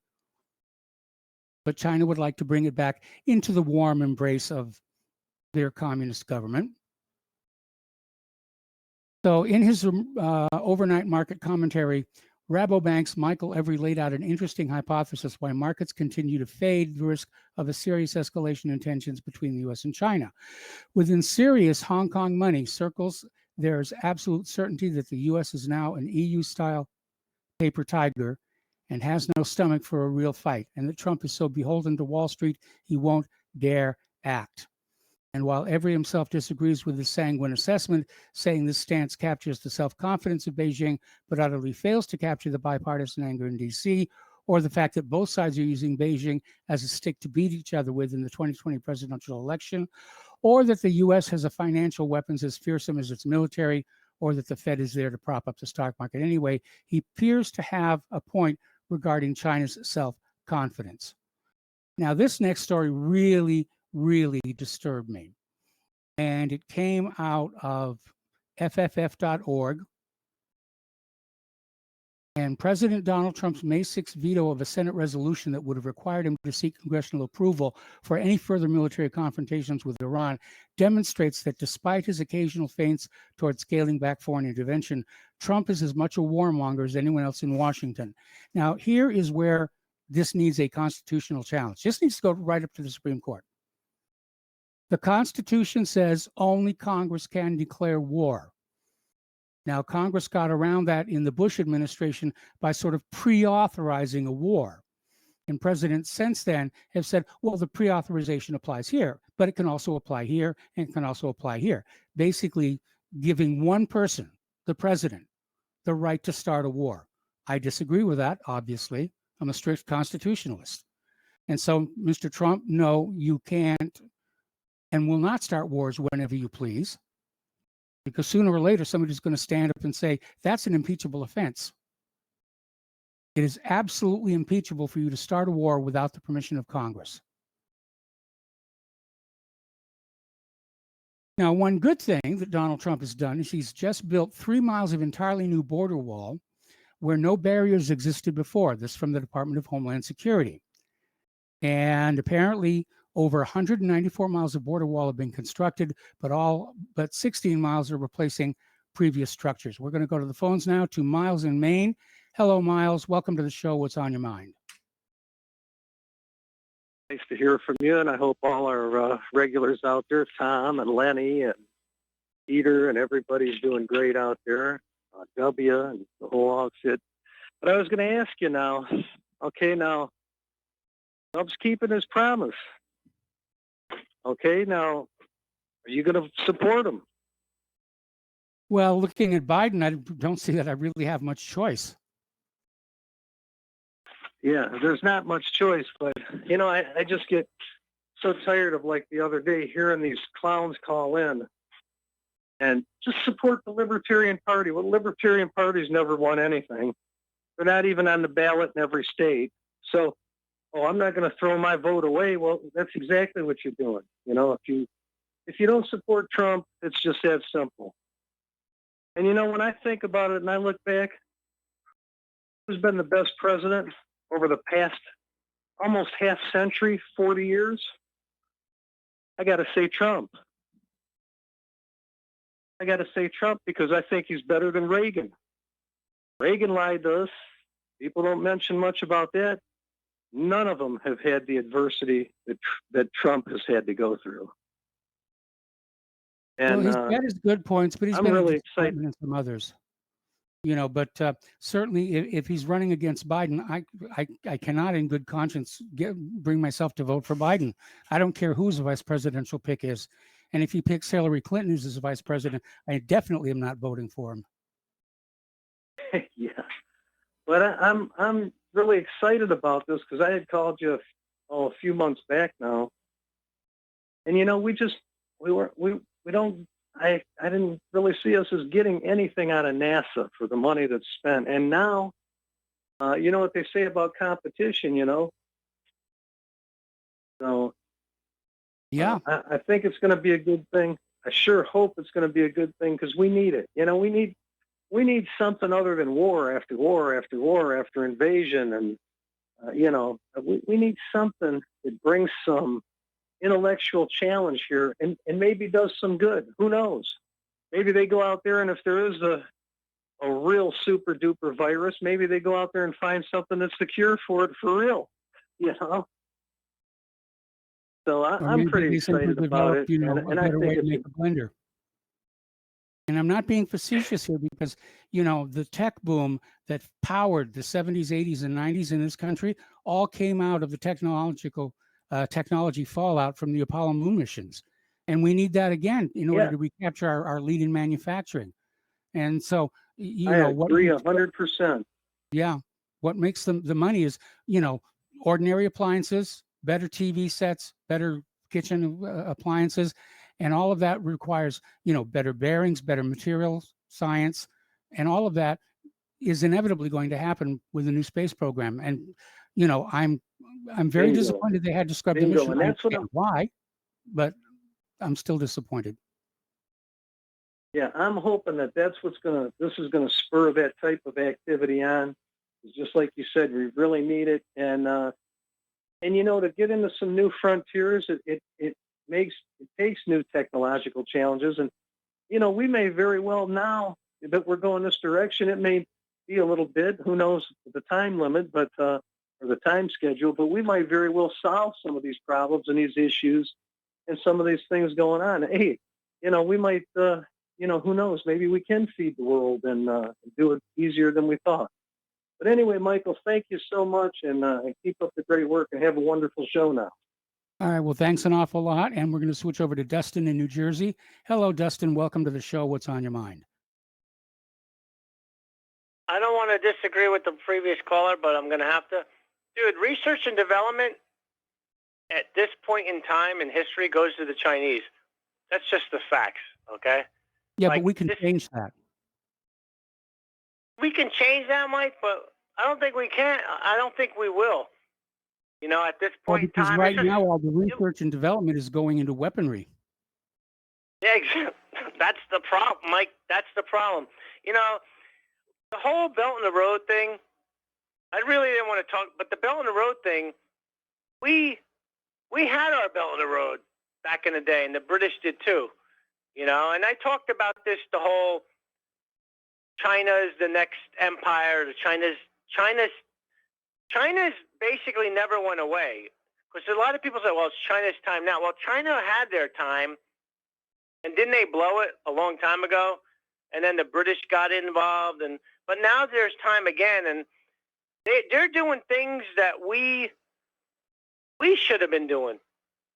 Speaker 3: But China would like to bring it back into the warm embrace of their communist government. So in his overnight market commentary, Rabobank's Michael Every laid out an interesting hypothesis why markets continue to fade the risk of a serious escalation in tensions between the U.S. and China. Within serious Hong Kong money circles, there's absolute certainty that the U.S. is now an EU-style paper tiger and has no stomach for a real fight, and that Trump is so beholden to Wall Street, he won't dare act. And while Every himself disagrees with the sanguine assessment, saying this stance captures the self-confidence of Beijing, but utterly fails to capture the bipartisan anger in D.C., or the fact that both sides are using Beijing as a stick to beat each other with in the 2020 presidential election, or that the U.S. has a financial weapons as fearsome as its military, or that the Fed is there to prop up the stock market anyway. He appears to have a point regarding China's self-confidence. Now, this next story really, really disturbed me. And it came out of FFF.org. And President Donald Trump's May 6 veto of a Senate resolution that would have required him to seek congressional approval for any further military confrontations with Iran demonstrates that despite his occasional feints toward scaling back foreign intervention, Trump is as much a warmonger as anyone else in Washington. Now, here is where this needs a constitutional challenge. This needs to go right up to the Supreme Court. The Constitution says only Congress can declare war. Now, Congress got around that in the Bush administration by sort of pre-authorizing a war. And presidents since then have said, well, the pre-authorization applies here, but it can also apply here and it can also apply here. Basically giving one person, the president, the right to start a war. I disagree with that, obviously. I'm a strict constitutionalist. And so, Mr. Trump, no, you can't and will not start wars whenever you please. Because sooner or later, somebody's going to stand up and say, that's an impeachable offense. It is absolutely impeachable for you to start a war without the permission of Congress. Now, one good thing that Donald Trump has done is he's just built 3 miles of entirely new border wall where no barriers existed before. This from the Department of Homeland Security. And apparently, over 194 miles of border wall have been constructed, but 16 miles are replacing previous structures. We're going to go to the phones now to Miles in Maine. Hello, Miles. Welcome to the show. What's on your mind?
Speaker 7: Nice to hear from you, and I hope all our regulars out there, Tom and Lenny and Peter and everybody's doing great out there, W and the whole outfit. But I was going to ask you now, okay, now, Trump's keeping his promise. Okay, now, are you going to support him?
Speaker 3: Well, looking at Biden, I don't see that I really have much choice.
Speaker 7: Yeah, there's not much choice, but, you know, I just get so tired of, like the other day, hearing these clowns call in and just support the Libertarian Party. Well, the Libertarian Party's never won anything. They're not even on the ballot in every state. So, oh, I'm not going to throw my vote away. Well, that's exactly what you're doing. You know, if you don't support Trump, it's just that simple. And, you know, when I think about it and I look back, who's been the best president over the past almost half century, 40 years? I got to say Trump. I got to say Trump because I think he's better than Reagan. Reagan lied to us. People don't mention much about that. None of them have had the adversity that Trump has had to go through. And
Speaker 3: well, he's got his good points, but he's
Speaker 7: I'm
Speaker 3: been
Speaker 7: really
Speaker 3: a disappointment
Speaker 7: excited.
Speaker 3: in some others. You know, but certainly if he's running against Biden, I cannot in good conscience bring myself to vote for Biden. I don't care who his vice presidential pick is. And if he picks Hillary Clinton as his vice president, I definitely am not voting for him.
Speaker 7: Yeah. But I'm really excited about this because I had called you a few months back now, and you know I didn't really see us as getting anything out of NASA for the money that's spent, and now you know what they say about competition, you know. So
Speaker 3: yeah,
Speaker 7: I think it's going to be a good thing. I sure hope it's going to be a good thing because we need it. You know, we need something other than war after war after war after invasion. And, you know, we need something that brings some intellectual challenge here and maybe does some good. Who knows? Maybe they go out there and if there is a real super duper virus, maybe they go out there and find something that's the cure for it for real, you know? So I'm pretty excited about it.
Speaker 3: You know,
Speaker 7: and I think
Speaker 3: to make a blender. And I'm not being facetious here because, you know, the tech boom that powered the 70s, 80s, and 90s in this country all came out of the technology fallout from the Apollo moon missions. And we need that again in order to recapture our lead in manufacturing. And so, I
Speaker 7: agree 100%.
Speaker 3: Yeah. What makes the money is, ordinary appliances, better TV sets, better kitchen appliances, and all of that requires, better bearings, better materials, science, and all of that is inevitably going to happen with the new space program. And, I'm very
Speaker 7: Bingo.
Speaker 3: disappointed they had to scrub the
Speaker 7: Bingo.
Speaker 3: mission.
Speaker 7: And
Speaker 3: I
Speaker 7: that's what
Speaker 3: understand why, but I'm still disappointed.
Speaker 7: Yeah, I'm hoping that this is gonna spur that type of activity on. It's just like you said, we really need it. And to get into some new frontiers, it takes new technological challenges. And, we may very well now that we're going this direction, it may be a little bit, who knows the time limit, but, or the time schedule, but we might very well solve some of these problems and these issues and some of these things going on. Hey, we might, who knows? Maybe we can feed the world and do it easier than we thought. But anyway, Michael, thank you so much, and keep up the great work, and have a wonderful show now.
Speaker 3: All right. Well, thanks an awful lot. And we're going to switch over to Dustin in New Jersey. Hello, Dustin. Welcome to the show. What's on your mind?
Speaker 13: I don't want to disagree with the previous caller, but I'm going to have to. Dude, research and development at this point in time in history goes to the Chinese. That's just the facts, okay?
Speaker 3: Yeah, but we can change that.
Speaker 13: We can change that, Mike, but I don't think we can. I don't think we will. At this point in
Speaker 3: Because
Speaker 13: time.
Speaker 3: right now, all the research and development is going into weaponry.
Speaker 13: Yeah, that's the problem, Mike. That's the problem. The whole Belt and the Road thing, I really didn't want to talk, but the Belt and the Road thing, we had our Belt and the Road back in the day, and the British did too. And I talked about this, the whole China's the next empire, China's basically never went away. Because a lot of people say, well, it's China's time now. Well, China had their time, and didn't they blow it a long time ago? And then the British got involved, but now there's time again, and they're doing things that we should have been doing.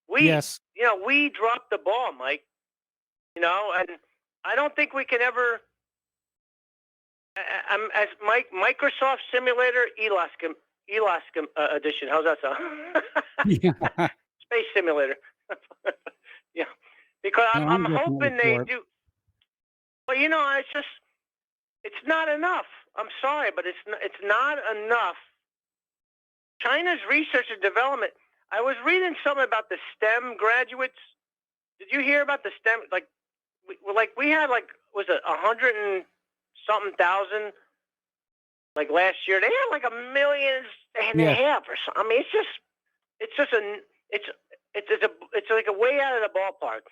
Speaker 3: Yes.
Speaker 13: We dropped the ball, Mike. And I don't think we can ever. As Microsoft Simulator, Elastic Edition. How's that sound?
Speaker 3: Yeah.
Speaker 13: Space Simulator. Yeah, because I'm hoping they do. Well, it's not enough. I'm sorry, but it's not enough. China's research and development. I was reading something about the STEM graduates. Did you hear about the STEM? We had was it 100 and something thousand? Like last year, they had 1.5 million or something. I mean, it's like a way out of the ballpark.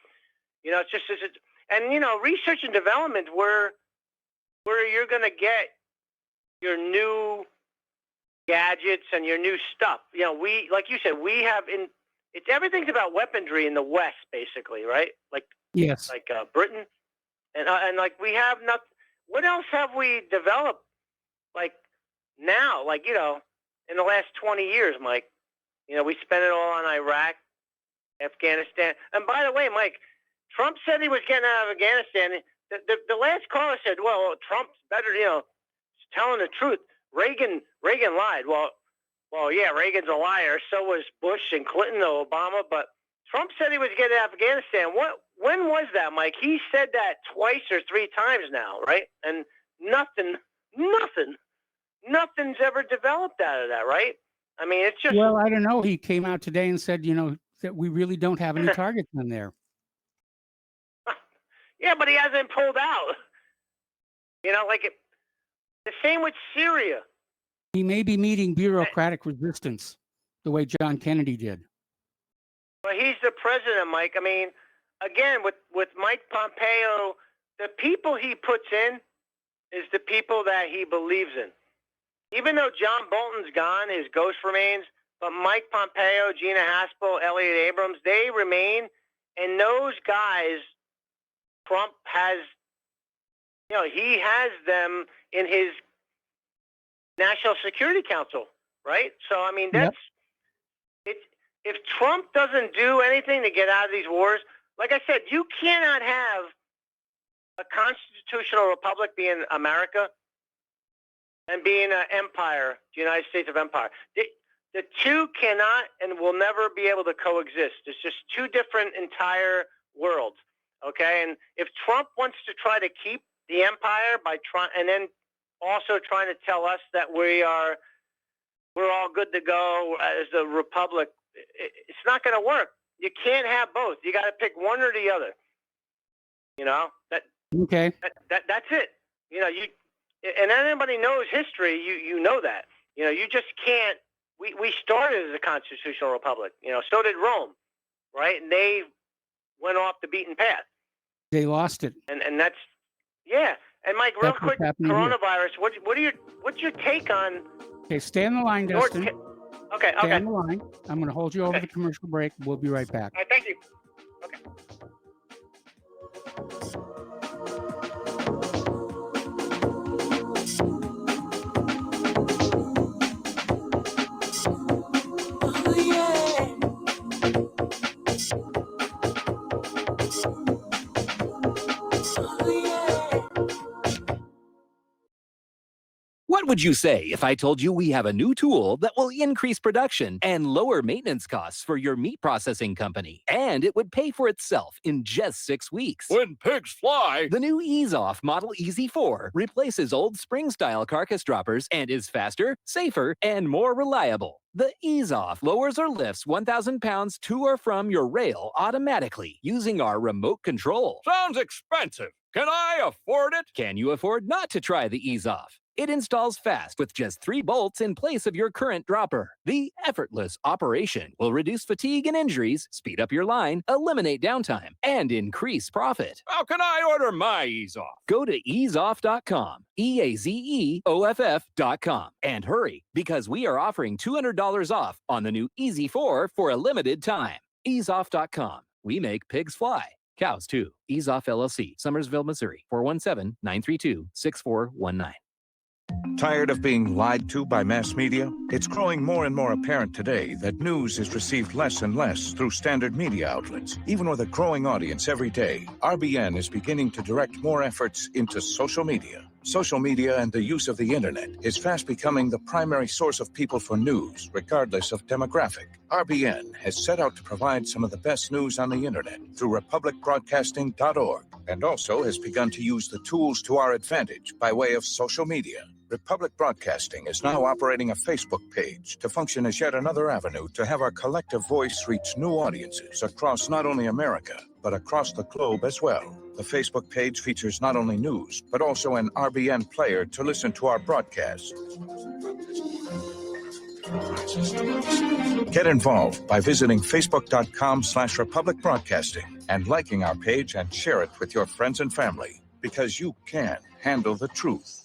Speaker 13: And research and development where you're going to get your new gadgets and your new stuff. We, like you said, we have it's everything's about weaponry in the West, basically, right?
Speaker 3: Yes.
Speaker 13: Britain, and we have nothing. What else have we developed? Now, in the last 20 years, Mike. We spent it all on Iraq, Afghanistan, and by the way, Mike, Trump said he was getting out of Afghanistan. The last caller said, "Well, Trump's better, telling the truth." Reagan lied. Well, yeah, Reagan's a liar. So was Bush and Clinton, Obama. But Trump said he was getting out of Afghanistan. When was that, Mike? He said that twice or three times now, right? And nothing's ever developed out of that, right? I mean, it's just.
Speaker 3: Well, I don't know. He came out today and said, that we really don't have any targets in there.
Speaker 13: Yeah, but he hasn't pulled out. The same with Syria.
Speaker 3: He may be meeting bureaucratic resistance the way John Kennedy did.
Speaker 13: But he's the president, Mike. I mean, again, with Mike Pompeo, the people he puts in is the people that he believes in. Even though John Bolton's gone, his ghost remains, but Mike Pompeo, Gina Haspel, Elliot Abrams, they remain. And those guys, Trump has, he has them in his National Security Council, right? So, I mean, that's, if Trump doesn't do anything to get out of these wars, like I said, you cannot have a constitutional republic being America and being an empire, the United States of Empire. The two cannot and will never be able to coexist. It's just two different entire worlds. Okay, and if Trump wants to try to keep the empire by trying, and then also trying to tell us that we're all good to go as a republic, it's not going to work. You can't have both. You got to pick one or the other. You know
Speaker 3: Okay.
Speaker 13: That's it. You know, and anybody knows history. You know that. You know, you just can't. We started as a constitutional republic. You know, so did Rome, right? And they went off the beaten path.
Speaker 3: They lost it.
Speaker 13: And that's, yeah. And Mike, real
Speaker 3: That's what's
Speaker 13: quick,
Speaker 3: happening here.
Speaker 13: coronavirus. What's your take on?
Speaker 3: Okay, stay on the line,
Speaker 13: North
Speaker 3: Dustin.
Speaker 13: Okay.
Speaker 3: Stay on the line. I'm going to hold you over the commercial break. We'll be right back.
Speaker 13: All right, thank you.
Speaker 14: What would you say if I told you we have a new tool that will increase production and lower maintenance costs for your meat processing company? And it would pay for itself in just 6 weeks.
Speaker 15: When pigs fly!
Speaker 14: The new EaseOff Model Easy 4 replaces old spring-style carcass droppers and is faster, safer, and more reliable. The EaseOff lowers or lifts 1,000 pounds to or from your rail automatically using our remote control.
Speaker 15: Sounds expensive. Can I afford it?
Speaker 14: Can you afford not to try the EaseOff? It installs fast with just 3 bolts in place of your current dropper. The effortless operation will reduce fatigue and injuries, speed up your line, eliminate downtime, and increase profit.
Speaker 15: How can I order my EaseOff?
Speaker 14: Go to easeoff.com, EAZEOFF.com, and hurry because we are offering $200 off on the new Easy 4 for a limited time. Easeoff.com. We make pigs fly. Cows too. EaseOff LLC, Summersville, Missouri, 417-932-6419.
Speaker 16: Tired of being lied to by mass media? It's growing more and more apparent today that news is received less and less through standard media outlets. Even with a growing audience every day, RBN is beginning to direct more efforts into social media. Social media and the use of the internet is fast becoming the primary source of people for news, regardless of demographic. RBN has set out to provide some of the best news on the internet through republicbroadcasting.org, and also has begun to use the tools to our advantage by way of social media. Republic Broadcasting is now operating a Facebook page to function as yet another avenue to have our collective voice reach new audiences across not only America, but across the globe as well. The Facebook page features not only news, but also an RBN player to listen to our broadcasts. Get involved by visiting facebook.com/Republic Broadcasting and liking our page and share it with your friends and family, because you can handle the truth.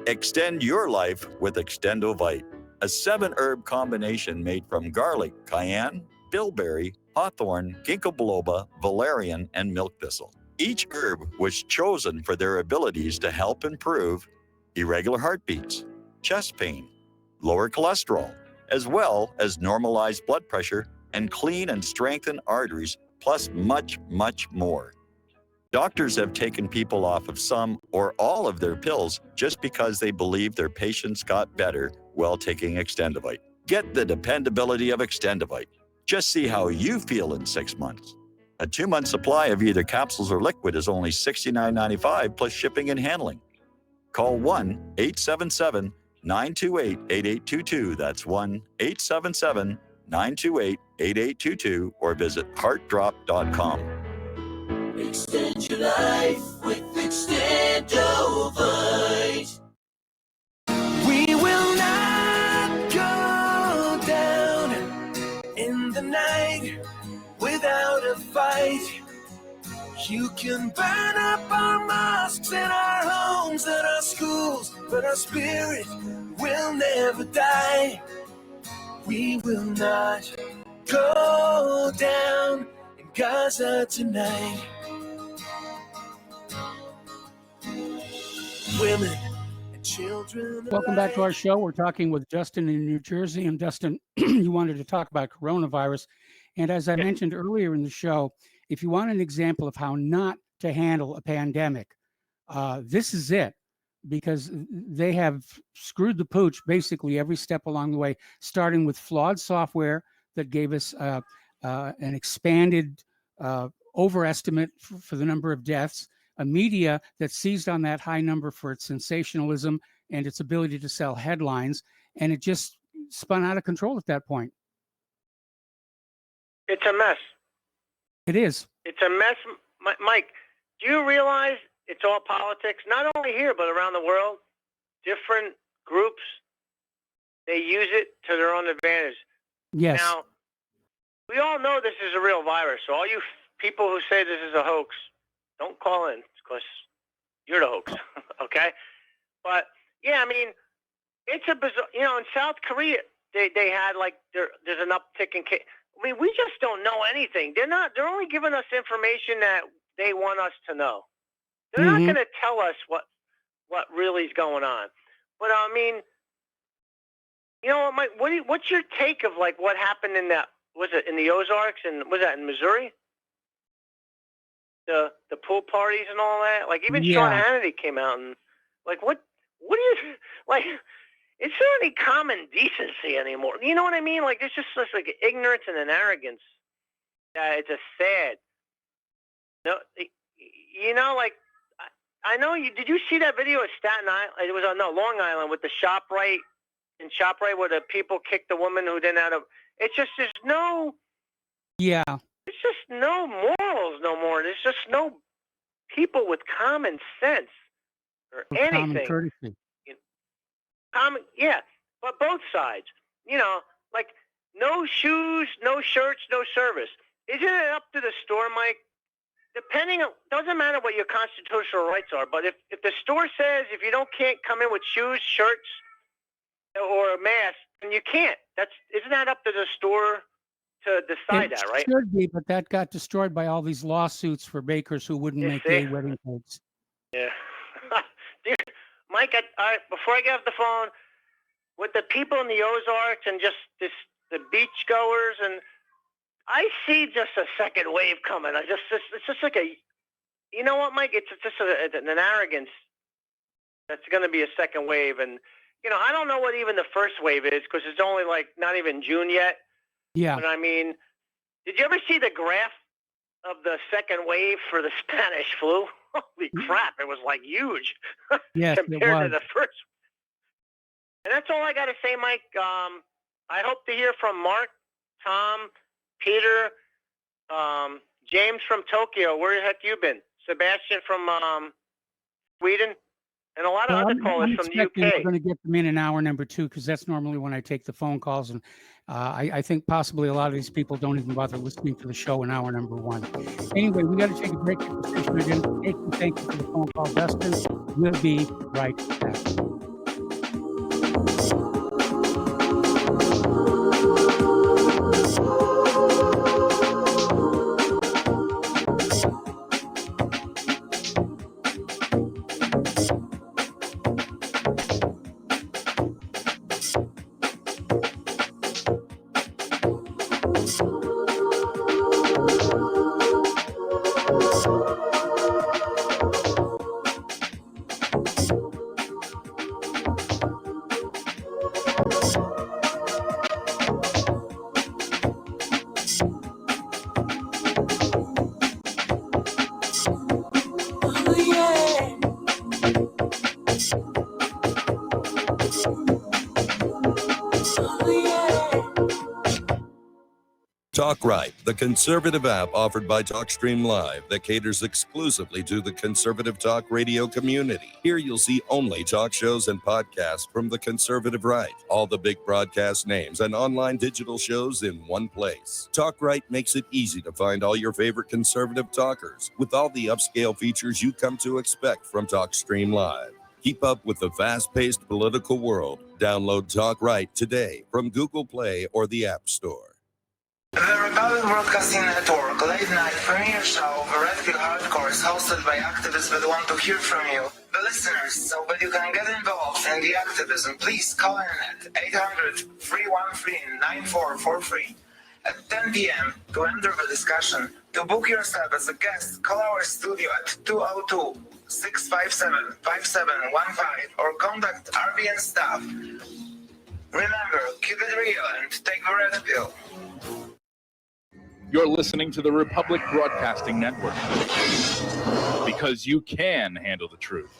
Speaker 17: Extend your life with Extendovite, a 7-herb combination made from garlic, cayenne, bilberry, hawthorn, ginkgo biloba, valerian, and milk thistle. Each herb was chosen for their abilities to help improve irregular heartbeats, chest pain, lower cholesterol, as well as normalize blood pressure and clean and strengthen arteries, plus much, much more. Doctors have taken people off of some or all of their pills just because they believe their patients got better while taking Extendovite. Get the dependability of Extendovite. Just see how you feel in 6 months. A 2-month supply of either capsules or liquid is only $69.95 plus shipping and handling. Call 1-877-928-8822. That's 1-877-928-8822 or visit heartdrop.com.
Speaker 18: Extend your life with Extendovite. We will not go down in the night without a fight. You can burn up our mosques and our homes and our schools, but our spirit will never die. We will not go down in Gaza tonight. Women and children.
Speaker 3: Welcome back to our show. We're talking with Dustin in New Jersey. And Dustin, you wanted to talk about coronavirus. And as I mentioned earlier in the show, if you want an example of how not to handle a pandemic, this is it. because they have screwed the pooch basically every step along the way, starting with flawed software that gave us an expanded overestimate for the number of deaths, a media that seized on that high number for its sensationalism and its ability to sell headlines, and it just spun out of control at that point.
Speaker 13: It's a mess.
Speaker 3: It is.
Speaker 13: It's a mess. Mike, do you realize it's all politics? Not only here, but around the world. Different groups, they use it to their own advantage.
Speaker 3: Yes.
Speaker 13: Now, we all know this is a real virus, so all you people who say this is a hoax, don't call in, because you're the hoax, okay? But, yeah, I mean, it's a bizarre, you know, in South Korea, they had, like, there's an uptick in case. I mean, we just don't know anything. They're only giving us information that they want us to know. They're not going to tell us what really is going on. But, I mean, you know, Mike, what's your take of, like, what happened in that, was it in the Ozarks, and was that in Missouri? The pool parties and all that? Like, even Sean Hannity came out and, like, what do you, like, is there any common decency anymore? You know what I mean? Like, there's just such, like, ignorance and an arrogance. It's just sad. No, you know, like, I know you. Did you see that video at Staten Island? It was on Long Island with the ShopRite where the people kicked the woman who didn't have a. It's just there's no. Yeah. It's just no morals no more. There's just no people with common sense or anything.
Speaker 3: Common courtesy.
Speaker 13: Yeah, but both sides. You know, like no shoes, no shirts, no service. Isn't it up to the store, Mike? Doesn't matter what your constitutional rights are, but if the store says if you can't come in with shoes, shirts, or a mask, then you can't. Isn't that up to the store to decide that, right?
Speaker 3: It should be, but that got destroyed by all these lawsuits for bakers who wouldn't make gay wedding cakes.
Speaker 13: Yeah. Dude, Mike, before I get off the phone, with the people in the Ozarks and just the beach goers, and I see just a second wave coming. It's just like you know what, Mike? It's just an arrogance that's going to be a second wave. And, you know, I don't know what even the first wave is because it's only like not even June yet.
Speaker 3: Yeah.
Speaker 13: But I mean, did you ever see the graph of the second wave for the Spanish flu? Holy crap. It was like huge
Speaker 3: yes,
Speaker 13: compared to the first. And that's all I got to say, Mike. I hope to hear from Mark, Tom, Peter, James from Tokyo. Where the heck you been? Sebastian from Sweden, and a lot of other callers from the UK.
Speaker 3: We're going to get them in hour number 2 because that's normally when I take the phone calls, and I think possibly a lot of these people don't even bother listening to the show in hour number 1. Anyway, we got to take a break. Thank you for the phone call, Dustin. We'll be right back.
Speaker 11: TalkRight, the conservative app offered by TalkStream Live that caters exclusively to the conservative talk radio community. Here you'll see only talk shows and podcasts from the conservative right, all the big broadcast names and online digital shows in one place. TalkRight makes it easy to find all your favorite conservative talkers with all the upscale features you come to expect from TalkStream Live. Keep up with the fast-paced political world. Download TalkRight today from Google Play or the App Store.
Speaker 19: The Republic Broadcasting Network late night premiere show of Red Pill Hardcore is hosted by activists that want to hear from you, the listeners. So that you can get involved in the activism, please call in at 800-313-9443 at 10 p.m. to enter the discussion. To book yourself as a guest, call our studio at 657-5715 or contact RBN staff. Remember, keep it real and take the red pill.
Speaker 20: You're listening to the Republic Broadcasting Network because you can handle the truth.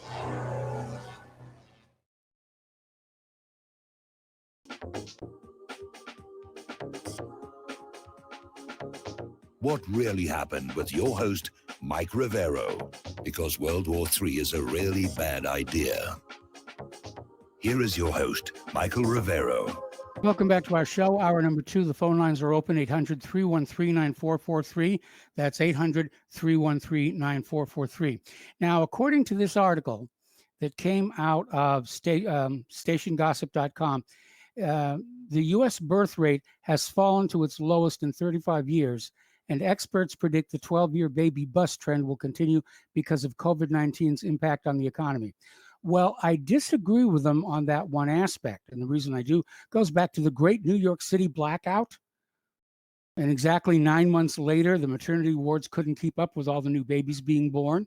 Speaker 2: What really happened with your host, Mike Rivero, because World War III is a really bad idea. Here is your host, Michael Rivero.
Speaker 3: Welcome back to our show, hour number 2. The phone lines are open, 800-313-9443. That's 800-313-9443. Now, according to this article that came out of stationgossip.com, the U.S. birth rate has fallen to its lowest in 35 years, and experts predict the 12-year baby bust trend will continue because of COVID-19's impact on the economy. Well, I disagree with them on that one aspect. And the reason I do goes back to the great New York City blackout. And exactly 9 months later, the maternity wards couldn't keep up with all the new babies being born.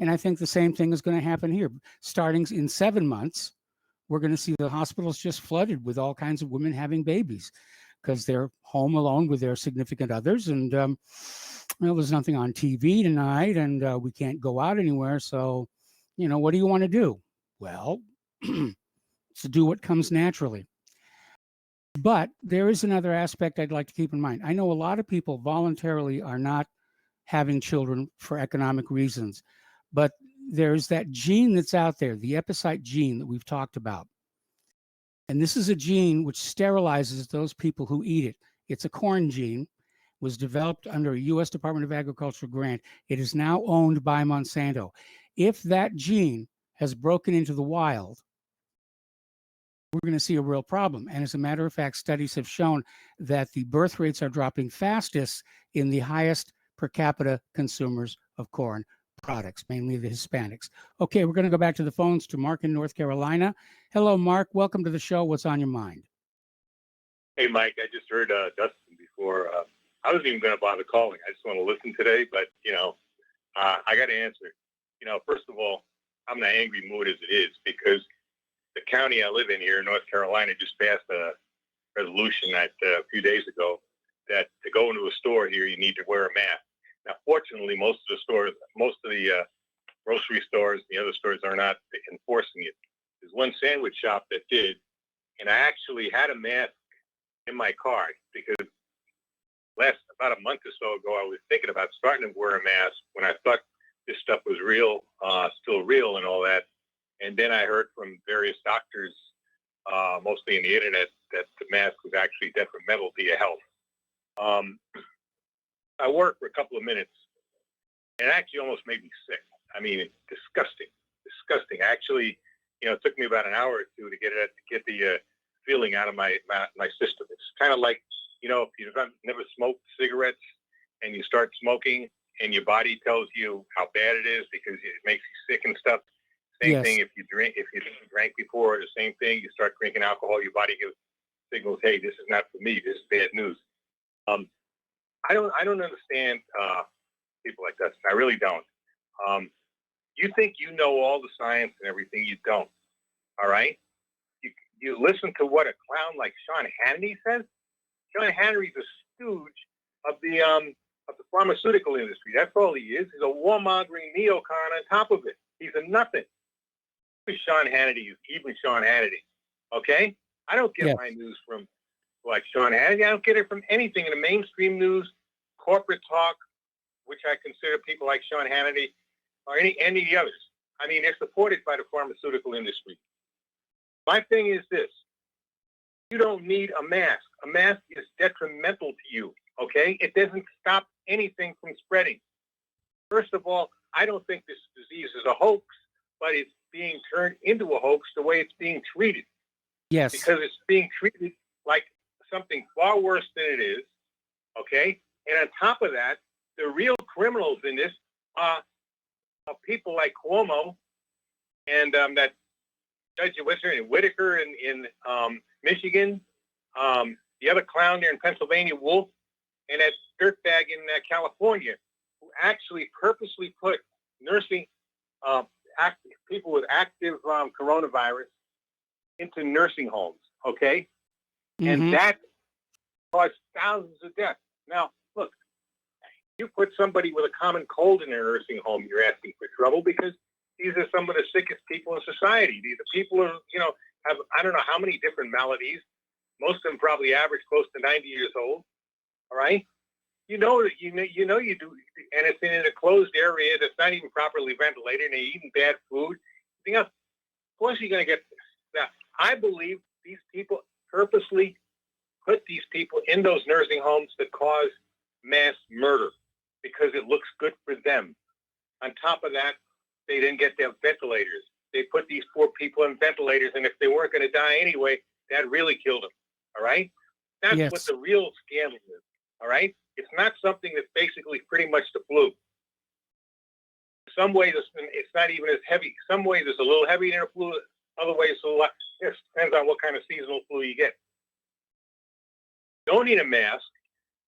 Speaker 3: And I think the same thing is going to happen here. Starting in 7 months, we're going to see the hospitals just flooded with all kinds of women having babies because they're home alone with their significant others. And, well, there's nothing on TV tonight, and we can't go out anywhere. So, you know, what do you want to do? Well, to do what comes naturally. But there is another aspect I'd like to keep in mind. I know a lot of people voluntarily are not having children for economic reasons, but there's that gene that's out there, the epicyte gene that we've talked about. And this is a gene which sterilizes those people who eat it. It's a corn gene, was developed under a U.S. Department of Agriculture grant. It is now owned by Monsanto. If that gene has broken into the wild, we're going to see a real problem. And as a matter of fact, studies have shown that the birth rates are dropping fastest in the highest per capita consumers of corn products, mainly the Hispanics. Okay, we're going to go back to the phones to Mark in North Carolina. Hello, Mark. Welcome to the show. What's on your mind?
Speaker 21: Hey, Mike. I just heard Dustin before. I wasn't even going to bother calling. I just want to listen today, but, I got to answer. First of all, I'm in an angry mood as it is because the county I live in here, North Carolina, just passed a resolution that a few days ago that to go into a store here, you need to wear a mask. Now, fortunately, most of the grocery stores, and the other stores are not enforcing it. There's one sandwich shop that did, and I actually had a mask in my car because about a month or so ago, I was thinking about starting to wear a mask when I thought this stuff was real, still real and all that. And then I heard from various doctors, mostly in the internet, that the mask was actually detrimental to your health. I worked for a couple of minutes, and it actually almost made me sick. I mean, it's disgusting. Actually, it took me about an hour or two to get the feeling out of my system. It's kind of like, if you've never smoked cigarettes and you start smoking, and your body tells you how bad it is because it makes you sick and stuff. Same thing if you drank before, the same thing. You start drinking alcohol, your body gives signals, hey, this is not for me. This is bad news. I don't understand people like that. I really don't. You think you know all the science and everything. You don't. All right? You listen to what a clown like Sean Hannity says. Sean Hannity's a stooge of the pharmaceutical industry. That's all he is. He's a warmongering neocon on top of it. He's a nothing. Sean Hannity is even Sean Hannity. Okay? I don't get my news from like Sean Hannity. I don't get it from anything in the mainstream news, corporate talk, which I consider people like Sean Hannity, or any of the others. I mean, they're supported by the pharmaceutical industry. My thing is this. You don't need a mask. A mask is detrimental to you. Okay? It doesn't stop anything from spreading. First of all, I don't think this disease is a hoax, but it's being turned into a hoax the way it's being treated.
Speaker 3: Yes.
Speaker 21: Because it's being treated like something far worse than it is. Okay? And on top of that, the real criminals in this are people like Cuomo and that Judge Whitaker in Michigan, the other clown there in Pennsylvania, Wolf, and that dirtbag in California, who actually purposely put nursing people with active coronavirus into nursing homes, okay? And that caused thousands of deaths. Now, look, you put somebody with a common cold in a nursing home, you're asking for trouble because these are some of the sickest people in society. These are people who, have I don't know how many different maladies. Most of them probably average close to 90 years old. All right, you do, and it's in a closed area that's not even properly ventilated, and they're eating bad food. Everything else. Of course, you're going to get that. I believe these people purposely put these people in those nursing homes that cause mass murder because it looks good for them. On top of that, they didn't get their ventilators. They put these poor people in ventilators, and if they weren't going to die anyway, that really killed them. All right? That's what the real scandal is. All right? It's not something that's basically pretty much the flu. Some ways it's not even as heavy. Some ways it's a little heavier than a flu. Other ways it's a lot. It depends on what kind of seasonal flu you get. Don't need a mask.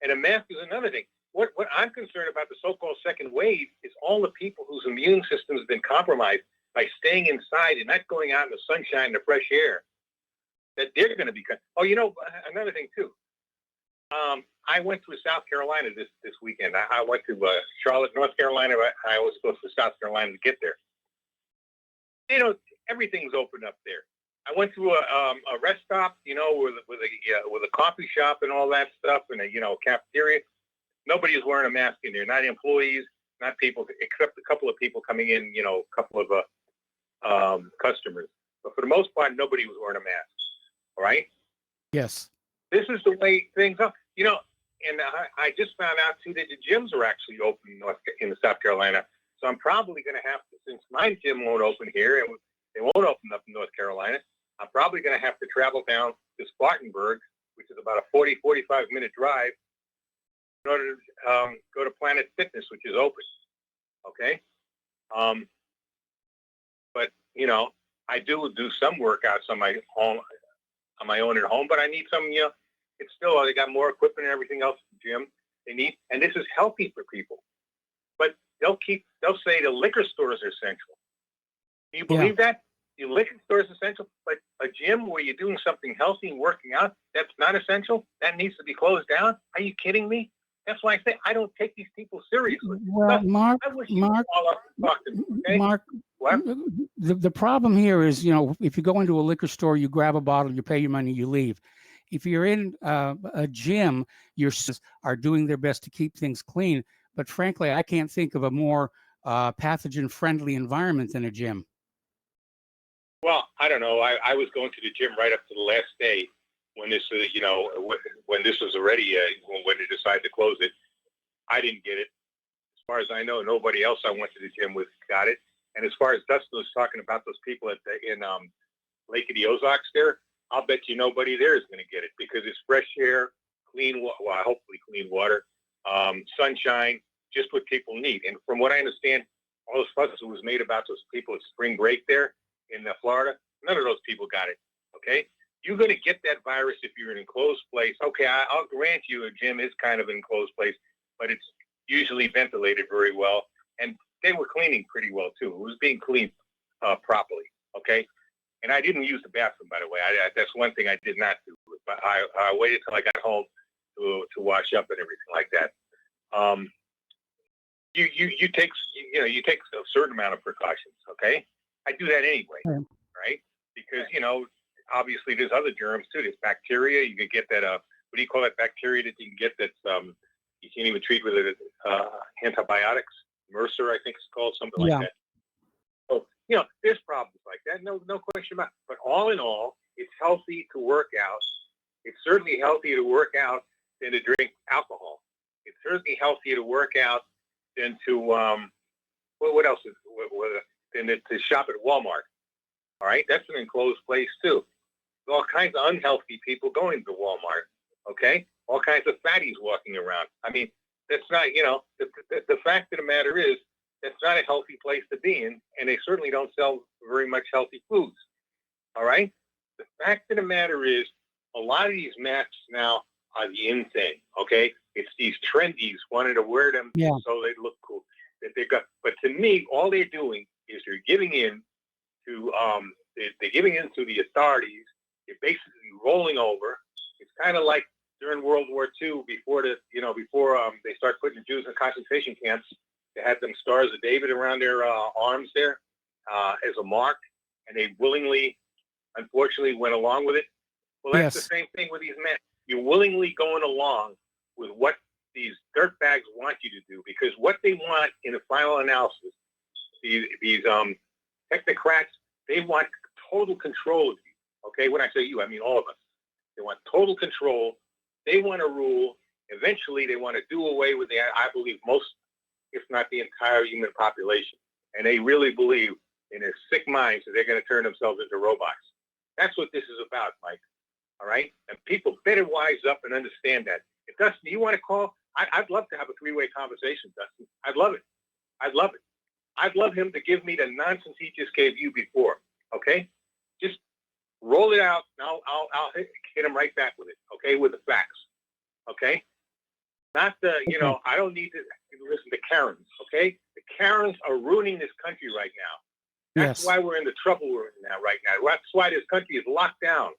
Speaker 21: And a mask is another thing. What I'm concerned about the so-called second wave is all the people whose immune system has been compromised by staying inside and not going out in the sunshine and the fresh air, that they're going to be. Oh, another thing too. I went to South Carolina this weekend. I went to Charlotte, North Carolina. I always go to South Carolina to get there. Everything's open up there. I went to a rest stop, with a coffee shop and all that stuff, and a cafeteria. Nobody is wearing a mask in there. Not employees, not people, except a couple of people coming in. A couple of customers. But for the most part, nobody was wearing a mask. All right.
Speaker 3: Yes.
Speaker 21: This is the way things are. And I just found out too that the gyms are actually open in South Carolina. So I'm probably going to have to, since my gym won't open here and they won't open up in North Carolina, I'm probably going to have to travel down to Spartanburg, which is about a 45-minute drive, in order to go to Planet Fitness, which is open. Okay. But I do some workouts on my own at home, but I need some, it's still, they got more equipment and everything else in the gym they need. And this is healthy for people, but they'll say the liquor stores are essential. Do you believe that? The liquor store is essential, but a gym where you're doing something healthy and working out, that's not essential. That needs to be closed down. Are you kidding me? That's why I say I don't take these people seriously.
Speaker 3: Well, Mark,
Speaker 21: okay?
Speaker 3: Mark,
Speaker 21: what?
Speaker 3: The problem here is, if you go into a liquor store, you grab a bottle, you pay your money, you leave. If you're in a gym, your are doing their best to keep things clean. But frankly, I can't think of a more pathogen-friendly environment than a gym.
Speaker 21: Well, I don't know. I was going to the gym right up to the last day when this, when this was already, when they decided to close it. I didn't get it. As far as I know, nobody else I went to the gym with got it. And as far as Dustin was talking about those people in Lake of the Ozarks there, I'll bet you nobody there is going to get it because it's fresh air, hopefully clean water, sunshine, just what people need. And from what I understand, all this fuss was made about those people at spring break there in Florida. None of those people got it. Okay, you're going to get that virus if you're in an enclosed place. Okay, I'll grant you a gym is kind of an enclosed place, but it's usually ventilated very well, and they were cleaning pretty well too. It was being cleaned properly. Okay, and I didn't use the bathroom, by the way. That's one thing I did not do. But I waited till I got home to wash up and everything like that. You take a certain amount of precautions. Okay. I do that anyway, right? Because, obviously there's other germs too. There's bacteria. You can get that, what do you call that bacteria that you can get that's, you can't even treat with antibiotics? MRSA, I think it's called, something like that. So, there's problems like that. No question about it. But all in all, it's healthy to work out. It's certainly healthier to work out than to drink alcohol. It's certainly healthier to work out than to, what else is, than to shop at Walmart. All right, that's an enclosed place too. There's all kinds of unhealthy people going to Walmart. Okay, all kinds of fatties walking around. I mean, that's not. The fact of the matter is that's not a healthy place to be in, and they certainly don't sell very much healthy foods. All right. The fact of the matter is, a lot of these masks now are the in thing. Okay, it's these trendies wanting to wear them so they look cool. That they got, but to me, all they're doing is they're giving in to they're giving in to the authorities. They're basically rolling over. It's kind of like during World War II, before they start putting the Jews in concentration camps. They had them Stars of David around their arms there as a mark, and they willingly, unfortunately, went along with it. Well, that's the same thing with these men. You're willingly going along with what these dirtbags want you to do, because what they want in the final analysis, these technocrats, they want total control of you. Okay, when I say you, I mean all of us. They want total control. They want to rule. Eventually, they want to do away with I believe, most, if not the entire human population. And they really believe in their sick minds that they're going to turn themselves into robots. That's what this is about, Mike. All right? And people better wise up and understand that. If Dustin, you want to call? I'd love to have a three-way conversation, Dustin. I'd love it. I'd love it. I'd love him to give me the nonsense he just gave you before. Okay? Just roll it out, and I'll hit him right back with it. Okay? With the facts. Okay? Not the, I don't need to listen to Karens. Okay? The Karens are ruining this country right now. That's why we're in the trouble we're in now, right now. That's why this country is locked down.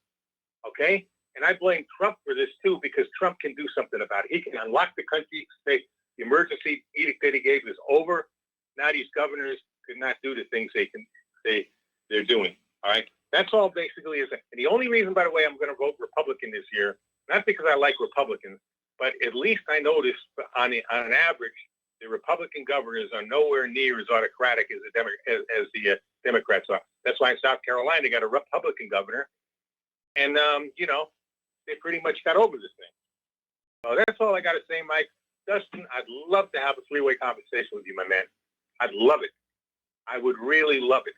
Speaker 21: Okay? And I blame Trump for this too, because Trump can do something about it. He can unlock the country, say the emergency edict that he gave is over. Now these governors could not do the things they're doing. All right? That's all basically is. And the only reason, by the way, I'm going to vote Republican this year, not because I like Republicans, but at least I noticed on an average, the Republican governors are nowhere near as autocratic as the Democrats are. That's why in South Carolina, they got a Republican governor. And, they pretty much got over this thing. So that's all I got to say, Mike. Dustin, I'd love to have a three-way conversation with you, my man. I'd love it. I would really love it.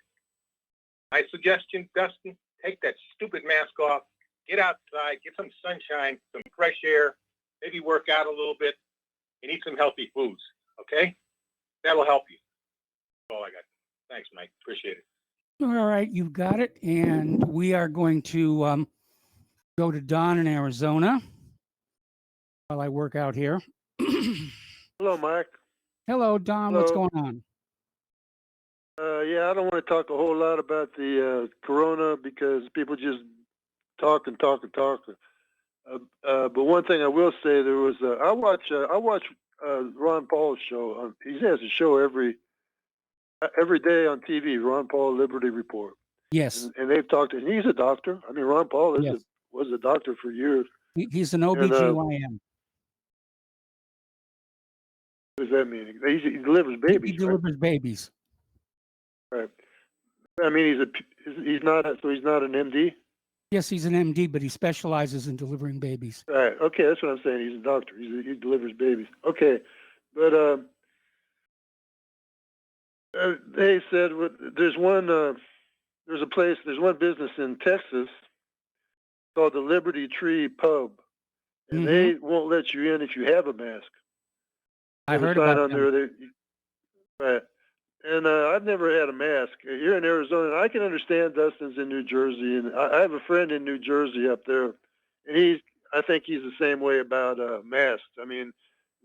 Speaker 21: My suggestion, Dustin, take that stupid mask off, get outside, get some sunshine, some fresh air, maybe work out a little bit, and eat some healthy foods, okay? That'll help you. That's all I got. Thanks, Mike. Appreciate it.
Speaker 3: All right, you've got it. And we are going to go to Don in Arizona while I work out here.
Speaker 1: Hello, Mike.
Speaker 3: Hello, Don. What's going on?
Speaker 1: Yeah, I don't want to talk a whole lot about the corona because people just talk and talk and talk. But one thing I will say, there was I watch Ron Paul's show. He has a show every day on TV. Ron Paul Liberty Report.
Speaker 3: Yes.
Speaker 1: And they've talked. And he's a doctor. I mean, Ron Paul was a doctor for years.
Speaker 3: He's an OBGYN.
Speaker 1: What does that mean? He delivers babies.
Speaker 3: He delivers babies.
Speaker 1: Right. I mean, he's not an MD.
Speaker 3: Yes, he's an MD, but he specializes in delivering babies.
Speaker 1: Right. Okay, that's what I'm saying. He's a doctor. He delivers babies. Okay, but they said there's one business in Texas called the Liberty Tree Pub, and they won't let you in if you have a mask.
Speaker 3: I heard about
Speaker 1: that. Right. And I've never had a mask. Here in Arizona, I can understand Dustin's in New Jersey, and I have a friend in New Jersey up there, and I think he's the same way about masks. I mean,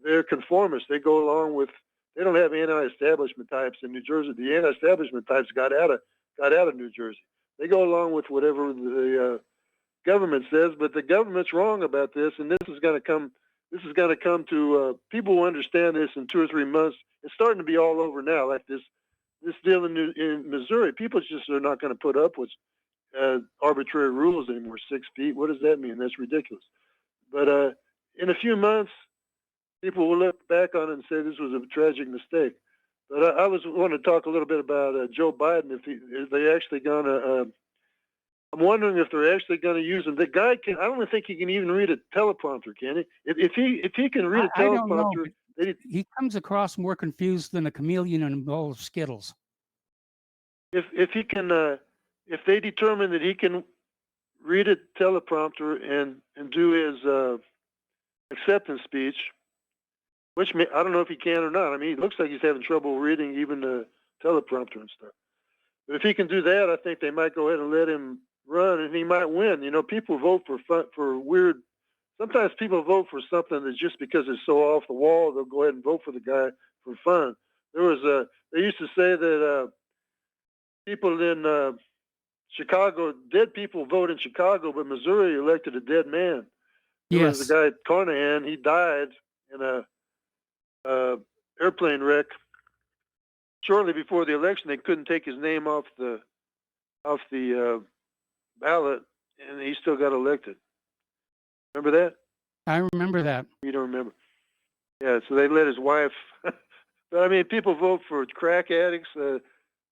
Speaker 1: they're conformists. They go along with. They don't have anti-establishment types in New Jersey. The anti-establishment types got out of New Jersey. They go along with whatever the government says, but the government's wrong about this, and this is going to come. This is going to come to people who understand this in 2 or 3 months. It's starting to be all over now, like this deal in Missouri. People just are not going to put up with arbitrary rules anymore. 6 feet, what does that mean? That's ridiculous. But in a few months, people will look back on it and say this was a tragic mistake. But I want to talk a little bit about Joe Biden. If they actually going to, I'm wondering if they're actually going to use him. The guy can. I don't think he can even read a teleprompter, can he? If he can read a teleprompter,
Speaker 3: he comes across more confused than a chameleon in a bowl of Skittles.
Speaker 1: If he can, if they determine that he can read a teleprompter and do his acceptance speech, which I don't know if he can or not. I mean, he looks like he's having trouble reading even the teleprompter and stuff. But if he can do that, I think they might go ahead and let him run, and he might win. You know, people vote for weird. Sometimes people vote for something that's just because it's so off the wall, they'll go ahead and vote for the guy for fun. They used to say that people in Chicago, dead people vote in Chicago, but Missouri elected a dead man. There was
Speaker 3: Yes.
Speaker 1: a guy, Carnahan, he died in a airplane wreck. Shortly before the election, they couldn't take his name off the ballot, and he still got elected. Remember that?
Speaker 3: I remember that.
Speaker 1: You don't remember? Yeah, so they let his wife. But I mean, people vote for crack addicts.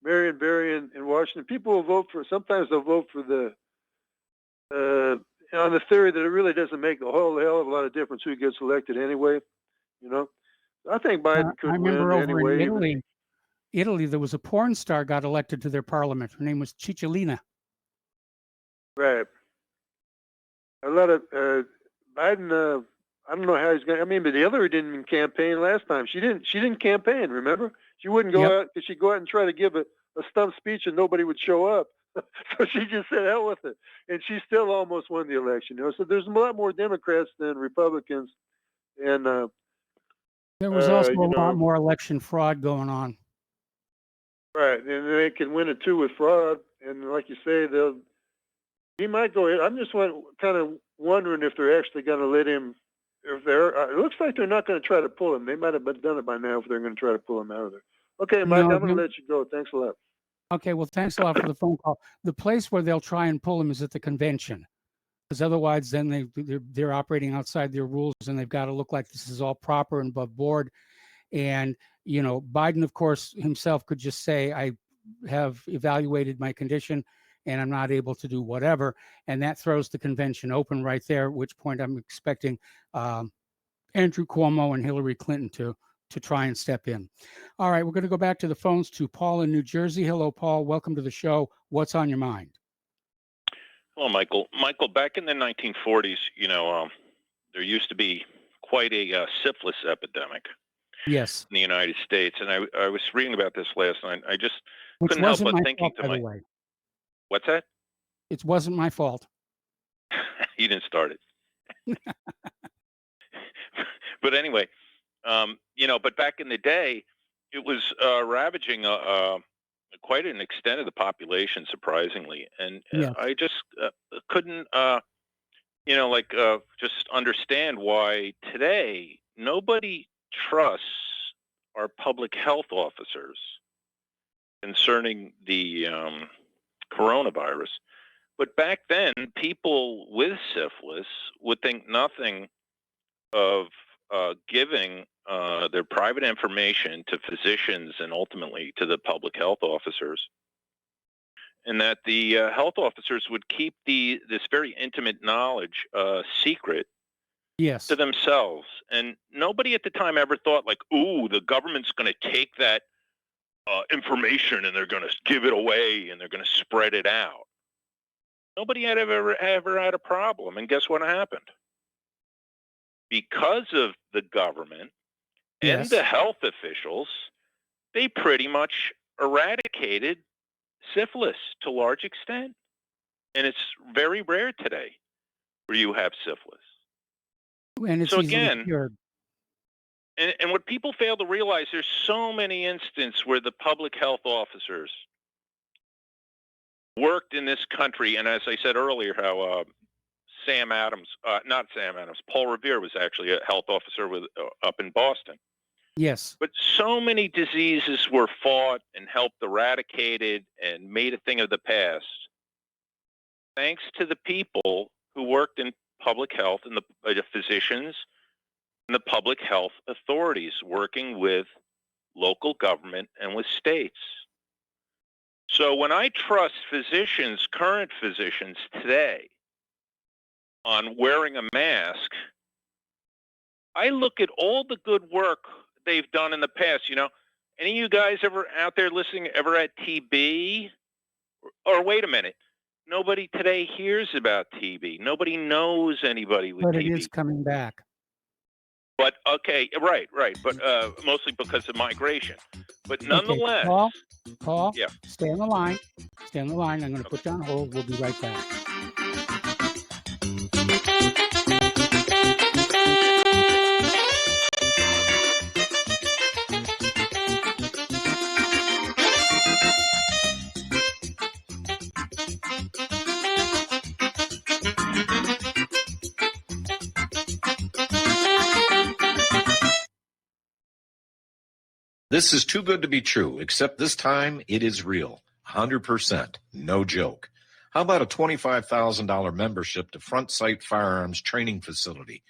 Speaker 1: Marion Barry in Washington. People will vote for. Sometimes they'll vote for the on the theory that it really doesn't make a whole hell of a lot of difference who gets elected anyway. You know, I think Biden could
Speaker 3: I remember
Speaker 1: win
Speaker 3: over
Speaker 1: anyway.
Speaker 3: in
Speaker 1: even-
Speaker 3: Italy, there was a porn star got elected to their parliament. Her name was Cicciolina.
Speaker 1: Right. A lot of Biden. I don't know how he's going. I mean, but Hillary didn't even campaign last time. She didn't campaign. Remember, she wouldn't go out because she'd go out and try to give a stump speech and nobody would show up. So she just said hell with it, and she still almost won the election. You know, so there's a lot more Democrats than Republicans, and
Speaker 3: There was also
Speaker 1: you
Speaker 3: a lot
Speaker 1: know,
Speaker 3: more election fraud going on.
Speaker 1: right, and they can win it too with fraud. And like you say, he might go. I'm just kind of wondering if they're actually going to let him. If they're, it looks like they're not going to try to pull him. They might have done it by now if they're going to try to pull him out of there. Okay, Mike,
Speaker 3: No,
Speaker 1: I'm going
Speaker 3: no.
Speaker 1: to let you go. Thanks a lot.
Speaker 3: Okay, well, thanks a lot for the phone call. The place where they'll try and pull him is at the convention, because otherwise, then they're operating outside their rules, and they've got to look like this is all proper and above board. And you know, Biden, of course, himself could just say, "I have evaluated my condition, and I'm not able to do whatever," and that throws the convention open right there. At which point, I'm expecting Andrew Cuomo and Hillary Clinton to try and step in. All right, we're going to go back to the phones to Paul in New Jersey. Hello, Paul. Welcome to the show. What's on your mind?
Speaker 4: Hello, Michael. Michael, back in the 1940s, you know, there used to be quite a syphilis epidemic
Speaker 3: Yes.
Speaker 4: in the United States, and I was reading about this last night. I just
Speaker 3: Which
Speaker 4: couldn't help
Speaker 3: wasn't
Speaker 4: but
Speaker 3: my
Speaker 4: thinking
Speaker 3: fault,
Speaker 4: to
Speaker 3: by the
Speaker 4: myself,
Speaker 3: way.
Speaker 4: what's that?
Speaker 3: It wasn't my fault.
Speaker 4: You didn't start it. But anyway, you know, but back in the day, it was ravaging quite an extent of the population, surprisingly. And
Speaker 3: Yeah.
Speaker 4: I just couldn't, you know, like just understand why today nobody trusts our public health officers concerning the coronavirus. But back then, people with syphilis would think nothing of giving their private information to physicians and ultimately to the public health officers, and that the health officers would keep this very intimate knowledge secret
Speaker 3: Yes.
Speaker 4: to themselves. And nobody at the time ever thought like, ooh, the government's going to take that information and they're going to give it away and they're going to spread it out. Nobody had ever had a problem. And guess what happened? Because of the government and
Speaker 3: Yes.
Speaker 4: the health officials, they pretty much eradicated syphilis to a large extent. And it's very rare today where you have syphilis.
Speaker 3: And it's
Speaker 4: So
Speaker 3: easily
Speaker 4: again,
Speaker 3: cured.
Speaker 4: And what people fail to realize, there's so many instances where the public health officers worked in this country. And as I said earlier, how Paul Revere was actually a health officer up in Boston.
Speaker 3: Yes.
Speaker 4: But so many diseases were fought and helped eradicated and made a thing of the past, thanks to the people who worked in public health and the physicians and the public health authorities working with local government and with states. So when I trust physicians, current physicians today, on wearing a mask, I look at all the good work they've done in the past. You know, any of you guys ever out there listening ever had TB? Or wait a minute, nobody today hears about TB. Nobody knows anybody with
Speaker 3: But
Speaker 4: TB.
Speaker 3: it is coming back.
Speaker 4: But okay, right. But mostly because of migration. But nonetheless,
Speaker 3: Okay, Paul,
Speaker 4: yeah.
Speaker 3: stay on the line. Stay on the line. I'm going to put you on hold. We'll be right back.
Speaker 5: This is too good to be true, except this time it is real. 100%. No joke. How about a $25,000 membership to Front Sight Firearms Training Facility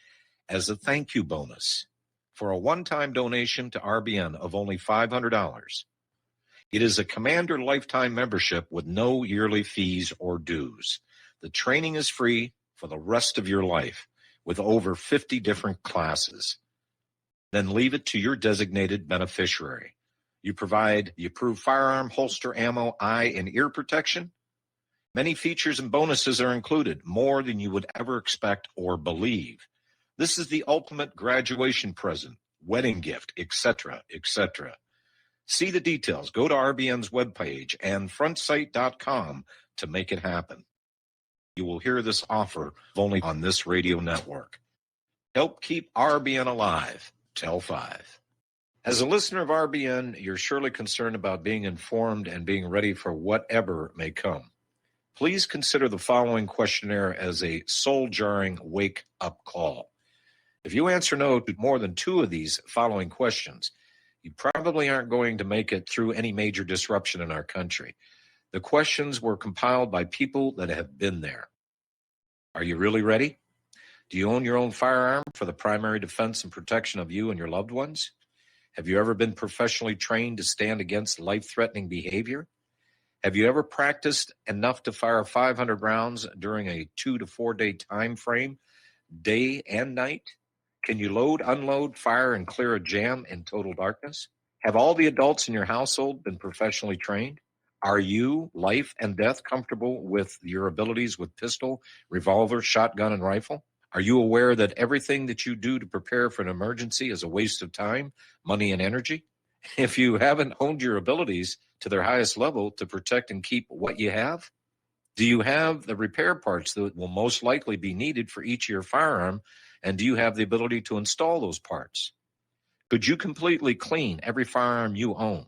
Speaker 5: as a thank you bonus for a one-time donation to RBN of only $500? It is a Commander lifetime membership with no yearly fees or dues. The training is free for the rest of your life with over 50 different classes. Then leave it to your designated beneficiary. You provide the approved firearm, holster, ammo, eye, and ear protection. Many features and bonuses are included, more than you would ever expect or believe. This is the ultimate graduation present, wedding gift, etc., etc. See the details. Go to RBN's webpage and frontsight.com to make it happen. You will hear this offer only on this radio network. Help keep RBN alive. Tell 5. As a listener of RBN, you're surely concerned about being informed and being ready for whatever may come. Please consider the following questionnaire as a soul-jarring wake-up call. If you answer no to more than 2 of these following questions, you probably aren't going to make it through any major disruption in our country. The questions were compiled by people that have been there. Are you really ready? Do you own your own firearm for the primary defense and protection of you and your loved ones? Have you ever been professionally trained to stand against life-threatening behavior? Have you ever practiced enough to fire 500 rounds during a 2 to 4 day time frame, day and night? Can you load, unload, fire, and clear a jam in total darkness? Have all the adults in your household been professionally trained? Are you, life and death, comfortable with your abilities with pistol, revolver, shotgun, and rifle? Are you aware that everything that you do to prepare for an emergency is a waste of time, money, and energy? If you haven't honed your abilities to their highest level to protect and keep what you have, do you have the repair parts that will most likely be needed for each of your firearm, and do you have the ability to install those parts? Could you completely clean every firearm you own?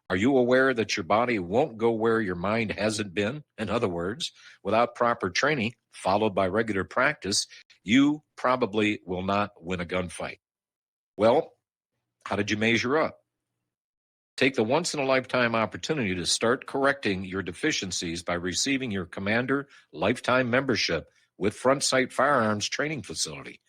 Speaker 5: Are you aware that your body won't go where your mind hasn't been? In other words, without proper training, followed by regular practice, you probably will not win a gunfight. Well, how did you measure up? Take the once-in-a-lifetime opportunity to start correcting your deficiencies by receiving your Commander lifetime membership with Front Sight Firearms Training Facility.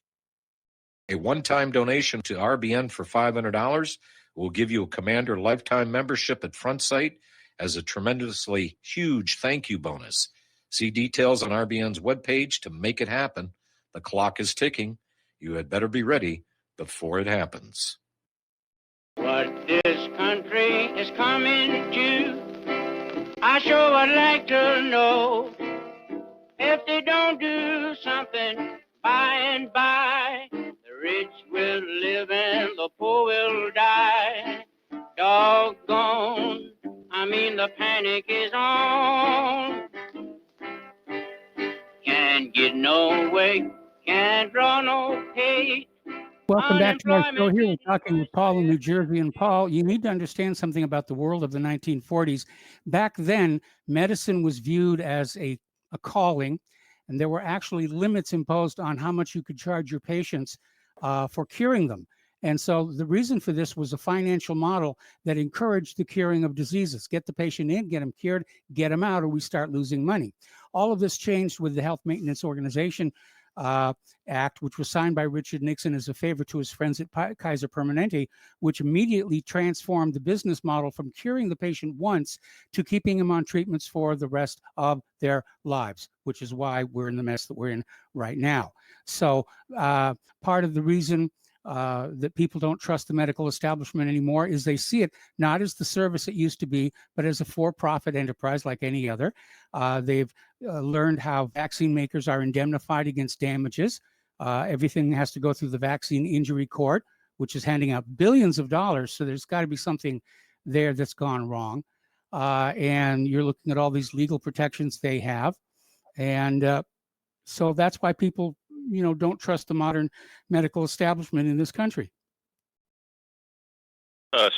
Speaker 5: A one-time donation to RBN for $500 will give you a Commander lifetime membership at Front Sight as a tremendously huge thank you bonus. See details on RBN's webpage to make it happen. The clock is ticking. You had better be ready before it happens.
Speaker 22: What this country is coming to, I sure would like to know. If they don't do something by and by, the rich will live and the poor will die. Doggone, the panic is on. Can't get no way, can't draw no pay.
Speaker 3: Welcome back to our show. Here we're talking with Paul in New Jersey. And Paul, you need to understand something about the world of the 1940s. Back then, medicine was viewed as a calling, and there were actually limits imposed on how much you could charge your patients for curing them. And so the reason for this was a financial model that encouraged the curing of diseases. Get the patient in, get them cured, get them out, or we start losing money. All of this changed with the Health Maintenance Organization Act, which was signed by Richard Nixon as a favor to his friends at Kaiser Permanente, which immediately transformed the business model from curing the patient once to keeping him on treatments for the rest of their lives, which is why we're in the mess that we're in right now. So part of the reason that people don't trust the medical establishment anymore is they see it not as the service it used to be, but as a for-profit enterprise like any other. They've learned how vaccine makers are indemnified against damages. Everything has to go through the Vaccine Injury Court, which is handing out billions of dollars. So there's got to be something there that's gone wrong. And you're looking at all these legal protections they have. And so that's why people don't trust the modern medical establishment in this country.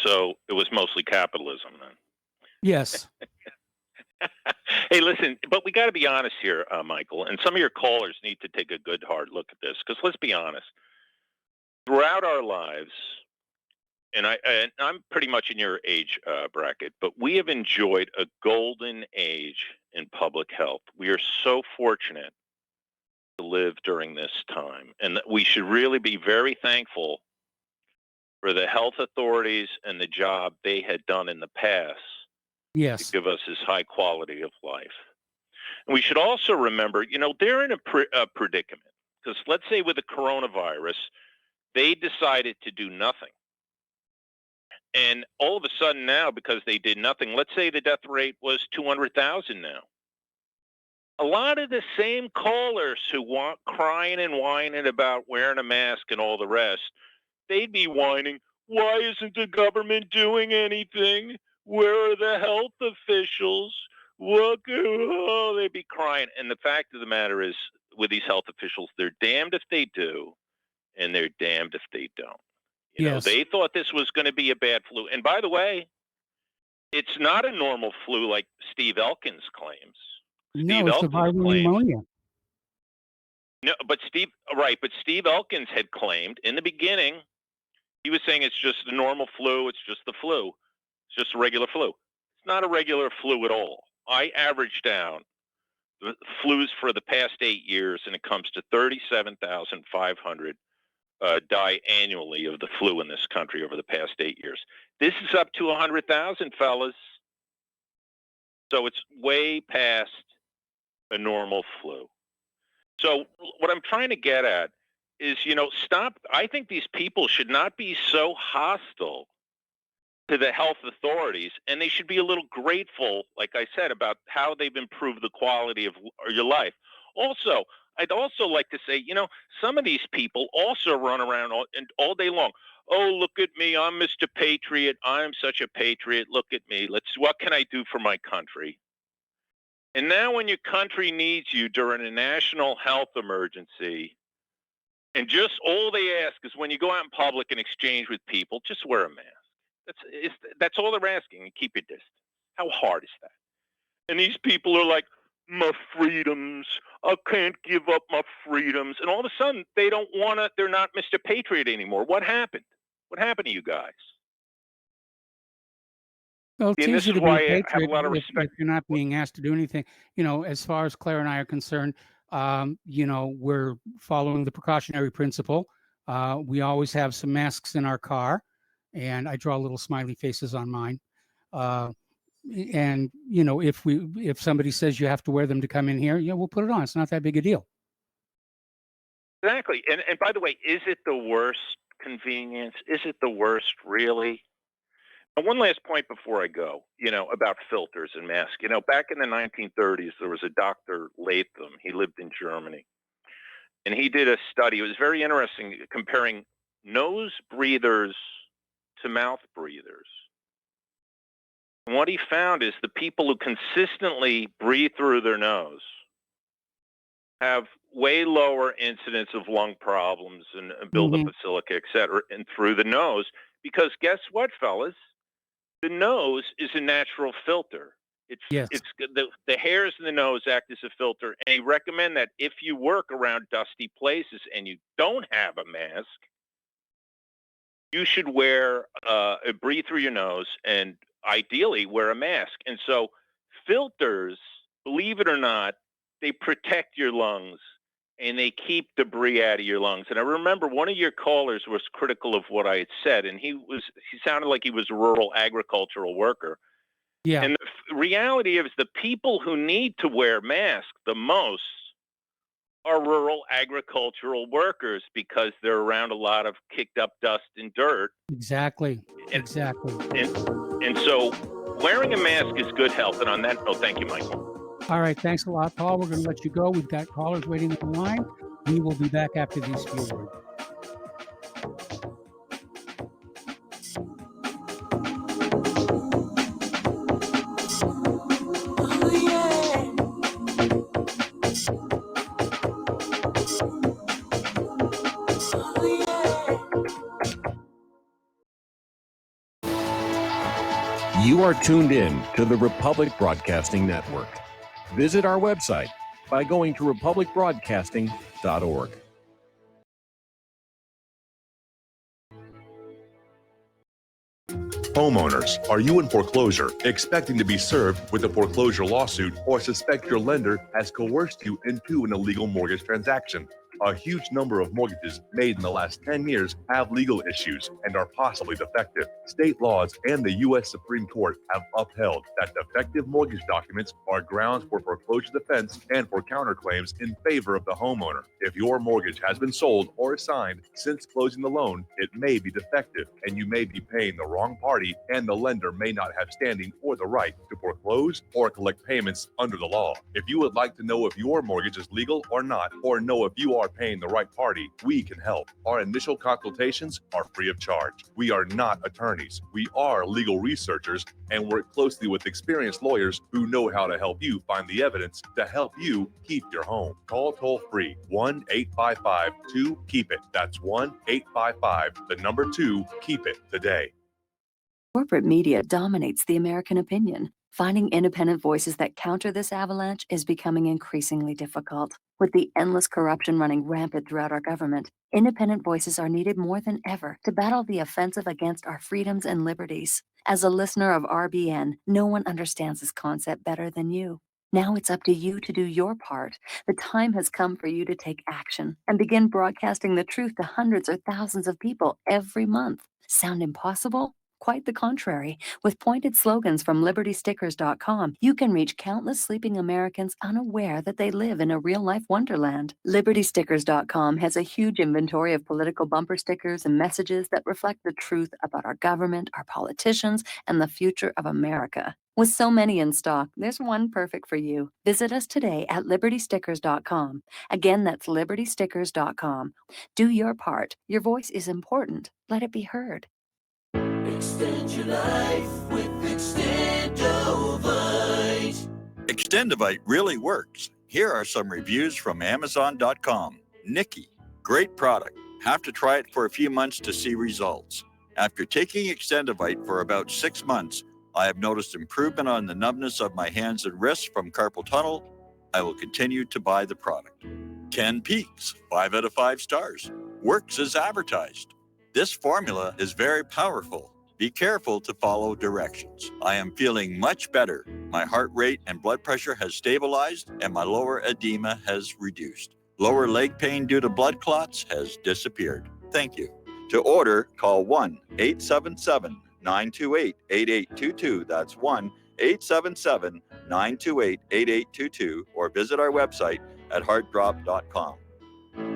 Speaker 4: So it was mostly capitalism then.
Speaker 3: Yes.
Speaker 4: Hey, listen, but we got to be honest here, Michael, and some of your callers need to take a good hard look at this, because let's be honest. Throughout our lives, and I'm pretty much in your age bracket, but we have enjoyed a golden age in public health. We are so fortunate to live during this time, and that we should really be very thankful for the health authorities and the job they had done in the past
Speaker 3: Yes.
Speaker 4: to give us this high quality of life. And we should also remember, they're in a predicament, because let's say with the coronavirus, they decided to do nothing. And all of a sudden now, because they did nothing, let's say the death rate was 200,000 now. A lot of the same callers who want crying and whining about wearing a mask and all the rest, they'd be whining, why isn't the government doing anything? Where are the health officials? They'd be crying. And the fact of the matter is, with these health officials, they're damned if they do, and they're damned if they don't.
Speaker 3: Yes.
Speaker 4: They thought this was going to be a bad flu. And by the way, it's not a normal flu like Steve Elkins claims.
Speaker 3: No, it's the viral pneumonia.
Speaker 4: No, but Steve Elkins had claimed in the beginning, he was saying it's just a normal flu. It's just the flu. It's just a regular flu. It's not a regular flu at all. I averaged down the flus for the past 8 years, and it comes to 37,500 die annually of the flu in this country over the past 8 years. This is up to 100,000, fellas. So it's way past a normal flu. So what I'm trying to get at is, stop. I think these people should not be so hostile to the health authorities, and they should be a little grateful, like I said, about how they've improved the quality of your life. Also, I'd also like to say, some of these people also run around all day long. Oh, look at me. I'm Mr. Patriot. I'm such a patriot. Look at me. What can I do for my country? And now when your country needs you during a national health emergency, and just all they ask is when you go out in public and exchange with people, just wear a mask. That's all they're asking, and keep your distance. How hard is that? And these people are like, my freedoms, I can't give up my freedoms. And all of a sudden, they're not Mr. Patriot anymore. What happened? What happened to you guys?
Speaker 3: Well, it's
Speaker 4: And this
Speaker 3: easy
Speaker 4: is
Speaker 3: to be a
Speaker 4: why I have a
Speaker 3: patriot
Speaker 4: lot of
Speaker 3: if
Speaker 4: respect.
Speaker 3: you're not being asked to do anything. As far as Claire and I are concerned, we're following the precautionary principle. We always have some masks in our car, and I draw little smiley faces on mine. And if somebody says you have to wear them to come in here, we'll put it on. It's not that big a deal.
Speaker 4: Exactly. And by the way, is it the worst convenience? Is it the worst, really? And one last point before I go, about filters and masks. Back in the 1930s, there was a Dr. Latham. He lived in Germany. And he did a study. It was very interesting, comparing nose breathers to mouth breathers. And what he found is the people who consistently breathe through their nose have way lower incidence of lung problems and buildup of silica, et cetera, and through the nose. Because guess what, fellas? The nose is a natural filter. It's the hairs in the nose act as a filter. And they recommend that if you work around dusty places and you don't have a mask, you should breathe through your nose and ideally wear a mask. And so filters, believe it or not, they protect your lungs and they keep debris out of your lungs. And I remember one of your callers was critical of what I had said, and he sounded like he was a rural agricultural worker.
Speaker 3: Yeah.
Speaker 4: And the reality is the people who need to wear masks the most are rural agricultural workers, because they're around a lot of kicked up dust and dirt.
Speaker 3: Exactly. Exactly.
Speaker 4: And so wearing a mask is good health. And on that note, thank you, Michael.
Speaker 3: All right. Thanks a lot, Paul. We're going to let you go. We've got callers waiting on the line. We will be back after these few words.
Speaker 6: You are tuned in to the Republic Broadcasting Network. Visit our website by going to republicbroadcasting.org.
Speaker 8: Homeowners, are you in foreclosure, expecting to be served with a foreclosure lawsuit, or suspect your lender has coerced you into an illegal mortgage transaction? A huge number of mortgages made in the last 10 years have legal issues and are possibly defective. State laws and the U.S. Supreme Court have upheld that defective mortgage documents are grounds for foreclosure defense and for counterclaims in favor of the homeowner. If your mortgage has been sold or assigned since closing the loan, it may be defective and you may be paying the wrong party, and the lender may not have standing or the right to foreclose or collect payments under the law. If you would like to know if your mortgage is legal or not, or know if you are paying the right party, we can help. Our initial consultations are free of charge. We are not attorneys. We are legal researchers and work closely with experienced lawyers who know how to help you find the evidence to help you keep your home. Call toll free 1-855-2-KEEP-IT. That's 1-855-2-KEEP-IT today.
Speaker 9: Corporate media dominates the American opinion. Finding independent voices that counter this avalanche is becoming increasingly difficult. With the endless corruption running rampant throughout our government, independent voices are needed more than ever to battle the offensive against our freedoms and liberties. As a listener of RBN, no one understands this concept better than you. Now it's up to you to do your part. The time has come for you to take action and begin broadcasting the truth to hundreds or thousands of people every month. Sound impossible? Quite the contrary. With pointed slogans from LibertyStickers.com, you can reach countless sleeping Americans unaware that they live in a real-life wonderland. LibertyStickers.com has a huge inventory of political bumper stickers and messages that reflect the truth about our government, our politicians, and the future of America. With so many in stock, there's one perfect for you. Visit us today at LibertyStickers.com. Again, that's LibertyStickers.com. Do your part. Your voice is important. Let it be heard.
Speaker 18: Extend your life with Extendovite.
Speaker 17: Extendovite really works. Here are some reviews from Amazon.com. Nikki, great product. Have to try it for a few months to see results. After taking Extendovite for about 6 months, I have noticed improvement on the numbness of my hands and wrists from carpal tunnel. I will continue to buy the product. 10 Peaks, 5 out of 5 stars. Works as advertised. This formula is very powerful. Be careful to follow directions. I am feeling much better. My heart rate and blood pressure has stabilized and my lower edema has reduced. Lower leg pain due to blood clots has disappeared. Thank you. To order, call 1-877-928-8822. That's 1-877-928-8822 or visit our website at heartdrop.com.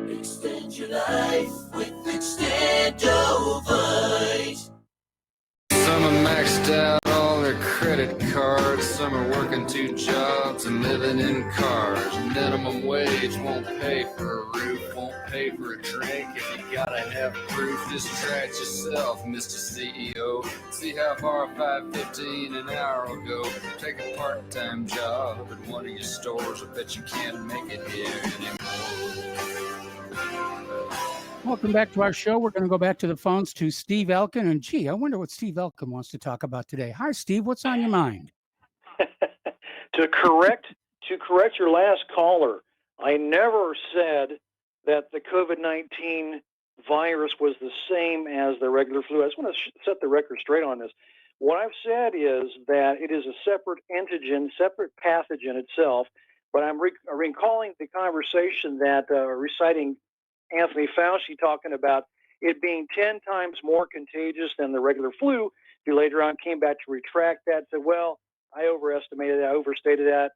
Speaker 18: Extend your life with Extendovite.
Speaker 12: Some are maxed out all their credit cards. Some are working 2 jobs and living in cars. Minimum wage won't pay for a roof, won't pay for a drink. If you gotta have proof, just try it yourself, Mr. CEO. See how far $5.15 an hour will go. Take a part-time job at one of your stores. I bet you can't make it here anymore.
Speaker 3: Welcome back to our show. We're going to go back to the phones to Steve Elkin. And gee, I wonder what Steve Elkin wants to talk about today. Hi, Steve. What's on your mind?
Speaker 7: To correct your last caller, I never said that the COVID-19 virus was the same as the regular flu. I just want to set the record straight on this. What I've said is that it is a separate antigen, separate pathogen itself, but I'm recalling the conversation that reciting Anthony Fauci talking about it being 10 times more contagious than the regular flu. He later on came back to retract that, said, well, I overestimated that, overstated that,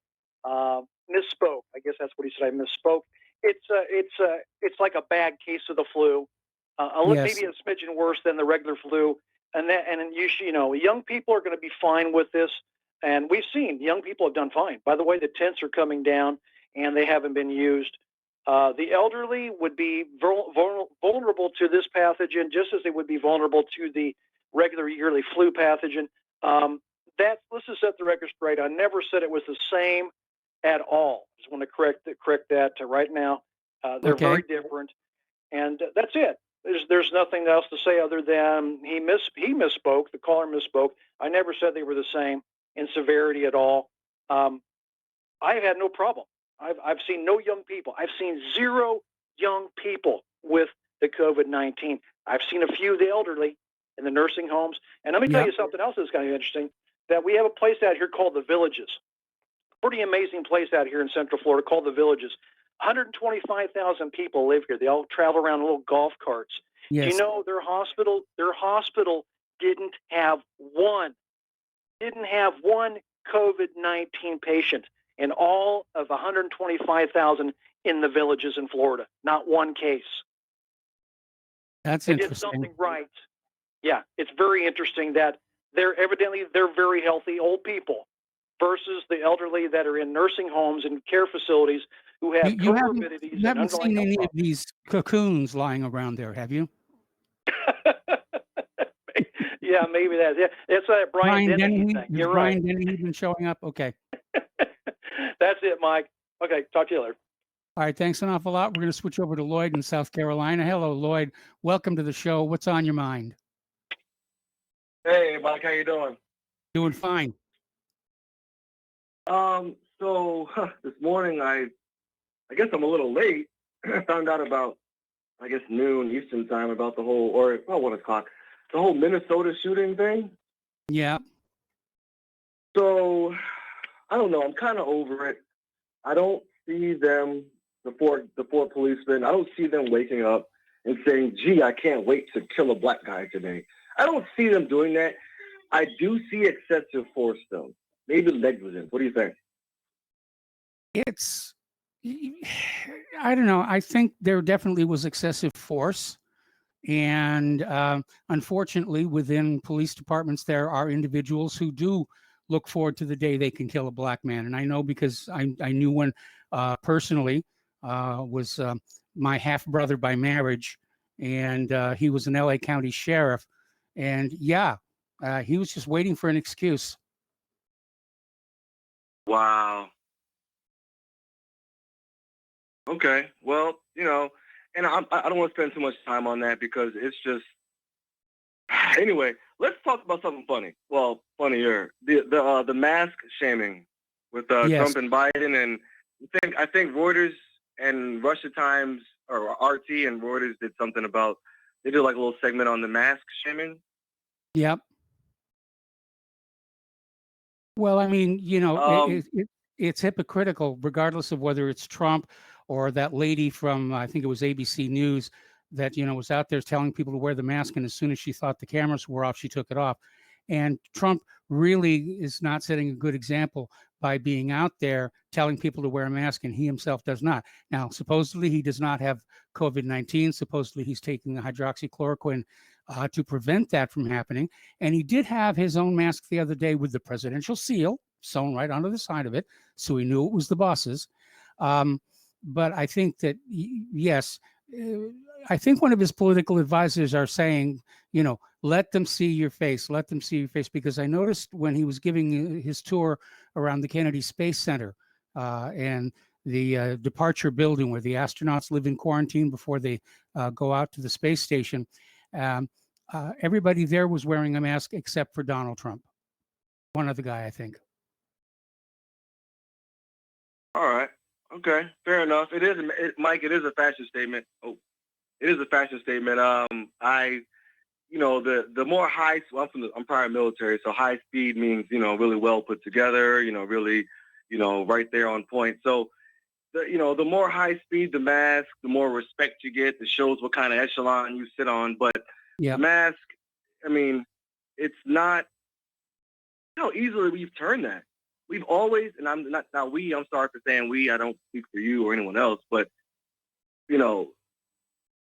Speaker 7: misspoke. I guess that's what he said. I misspoke. It's like a bad case of the flu, maybe a smidgen worse than the regular flu. And young people are going to be fine with this. And we've seen young people have done fine. By the way, the tents are coming down and they haven't been used. The elderly would be vulnerable to this pathogen just as they would be vulnerable to the regular yearly flu pathogen. Let's just set the record straight. I never said it was the same at all. Just want to correct that right now. They're very different, and that's it. There's nothing else to say other than he misspoke. The caller misspoke. I never said they were the same in severity at all. I had no problem. I've seen no young people. I've seen 0 young people with the COVID-19. I've seen a few of the elderly,
Speaker 10: in the nursing homes. And let me tell you something else that's kind of interesting, that we have a place out here called the Villages. Pretty amazing place out here in Central Florida called the Villages. 125,000 people live here. They all travel around in little golf carts.
Speaker 3: Yes.
Speaker 10: Do you know their hospital didn't have one COVID-19 patient in all of 125,000 in the Villages in Florida. Not one case.
Speaker 3: That's
Speaker 10: They did
Speaker 3: interesting.
Speaker 10: something right. Yeah, it's very interesting that they're very healthy old people versus the elderly that are in nursing homes and care facilities who have comorbidities.
Speaker 3: You haven't seen any of these cocoons lying around there, have you?
Speaker 10: Yeah, maybe that. Yeah, it's that Brian Dennehy thing.
Speaker 3: Has
Speaker 10: You're
Speaker 3: Brian
Speaker 10: right.
Speaker 3: Dennehy been showing up? Okay.
Speaker 10: That's it, Mike. Okay, talk to you later.
Speaker 3: All right, thanks an awful lot. We're going to switch over to Lloyd in South Carolina. Hello, Lloyd. Welcome to the show. What's on your mind?
Speaker 15: Hey, Mike, how you doing?
Speaker 3: Doing fine.
Speaker 15: So this morning I guess I'm a little late. I found out about, I guess, noon Eastern time about the whole, or about 1 o'clock, the whole Minnesota shooting thing.
Speaker 3: Yeah.
Speaker 15: So I don't know. I'm kind of over it. I don't see them, the four policemen. I don't see them waking up and saying, "Gee, I can't wait to kill a black guy today." I don't see them doing that. I do see excessive force, though. Maybe negligence. What do you think?
Speaker 3: I don't know. I think there definitely was excessive force. And unfortunately, within police departments, there are individuals who do look forward to the day they can kill a black man. And I know because I knew one personally, was my half brother by marriage. And he was an LA County sheriff. And yeah, he was just waiting for an excuse.
Speaker 15: Wow. Okay. Well, and I don't want to spend too much time on that because it's just. Anyway, let's talk about something funny. Well, funnier. The mask shaming with
Speaker 3: Yes.
Speaker 15: Trump and Biden, and I think Reuters and Russia Times or RT and Reuters did something about. They did like a little segment on the mask shaming.
Speaker 3: Yep. Well, I mean, it's hypocritical, regardless of whether it's Trump or that lady from, I think it was ABC News, that, was out there telling people to wear the mask. And as soon as she thought the cameras were off, she took it off. And Trump really is not setting a good example by being out there telling people to wear a mask, and he himself does not. Now, supposedly he does not have COVID-19. Supposedly he's taking the hydroxychloroquine to prevent that from happening. And he did have his own mask the other day with the presidential seal sewn right onto the side of it, so he knew it was the boss's. But I think that, yes, I think one of his political advisors are saying, let them see your face, let them see your face. Because I noticed when he was giving his tour around the Kennedy Space Center and the departure building where the astronauts live in quarantine before they go out to the space station, everybody there was wearing a mask except for Donald Trump. One other guy, I think.
Speaker 15: All right. Okay. Fair enough. Mike, it is a fashion statement. Oh, it is a fashion statement. The more high, well, I'm prior military, so high speed means, really well put together, really, right there on point. So, the more high speed the mask, the more respect you get. It shows what kind of echelon you sit on. But the mask, I mean, it's not how easily we've turned that. We've always, and I'm sorry for saying we, I don't speak for you or anyone else, but,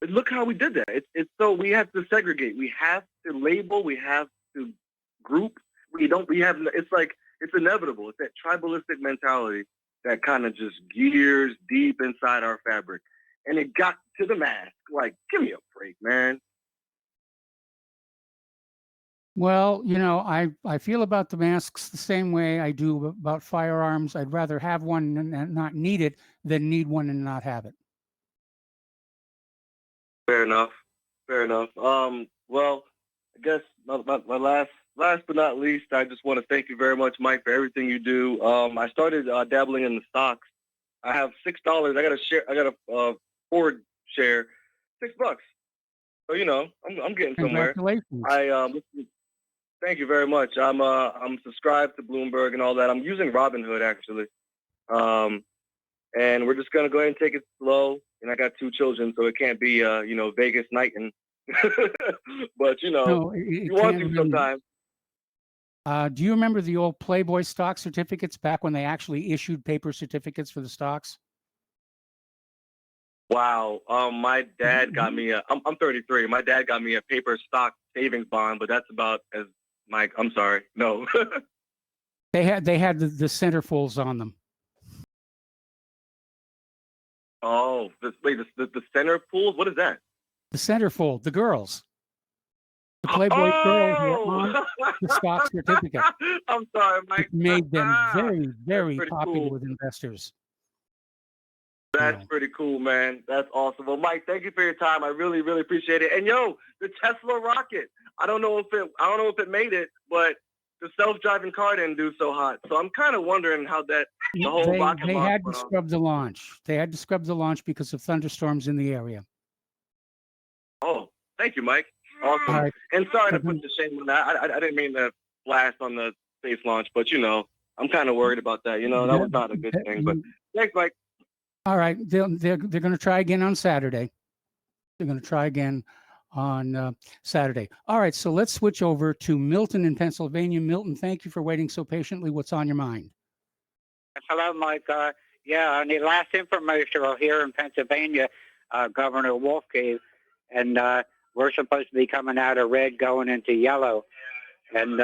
Speaker 15: look how we did that. It's so we have to segregate. We have to label. We have to group. It's inevitable. It's that tribalistic mentality that kind of just gears deep inside our fabric. And it got to the mask. Like, give me a break, man.
Speaker 3: Well, I feel about the masks the same way I do about firearms. I'd rather have one and not need it than need one and not have it.
Speaker 15: Fair enough. Well, I guess my last but not least, I just want to thank you very much, Mike, for everything you do. I started dabbling in the stocks. I have $6. I got a Ford share, $6. So I'm getting somewhere.
Speaker 3: Congratulations.
Speaker 15: Thank you very much. I'm subscribed to Bloomberg and all that. I'm using Robinhood actually. And we're just gonna go ahead and take it slow. And I got 2 children, so it can't be Vegas nighting. But
Speaker 3: No,
Speaker 15: you want
Speaker 3: can't
Speaker 15: to
Speaker 3: really.
Speaker 15: sometimes.
Speaker 3: Do you remember the old Playboy stock certificates back when they actually issued paper certificates for the stocks?
Speaker 15: Wow. My dad got me I'm 33. My dad got me a paper stock savings bond, but that's about as I'm sorry. No.
Speaker 3: They had the centerfolds on them.
Speaker 15: Oh, the center pools. What is that?
Speaker 3: The centerfold, the girls. The Playboy girls were on
Speaker 15: Oh!
Speaker 3: the stock certificate.
Speaker 15: I'm sorry, Mike.
Speaker 3: It made them very, very
Speaker 15: pretty
Speaker 3: popular
Speaker 15: cool.
Speaker 3: with investors.
Speaker 15: That's pretty cool, man. That's awesome. Well, Mike, thank you for your time. I really, really appreciate it. And the Tesla rocket. I don't know if it made it, but the self-driving car didn't do so hot. So I'm kind of wondering how the whole rocket
Speaker 3: They
Speaker 15: launch
Speaker 3: had to
Speaker 15: went off.
Speaker 3: scrub the launch. They had to scrub the launch because of thunderstorms in the area.
Speaker 15: Oh, thank you, Mike. Awesome.
Speaker 3: All right.
Speaker 15: And sorry to put the shame on that. I didn't mean to blast on the space launch, but I'm kind of worried about that. That was not a good thing. But thanks, Mike.
Speaker 3: All right, they're going to try again on Saturday. They're going to try again on Saturday. All right, so let's switch over to Milton in Pennsylvania. Milton, thank you for waiting so patiently. What's on your mind?
Speaker 14: Hello, Mike. On the last infomercial here in Pennsylvania, Governor Wolf gave, and we're supposed to be coming out of red going into yellow. And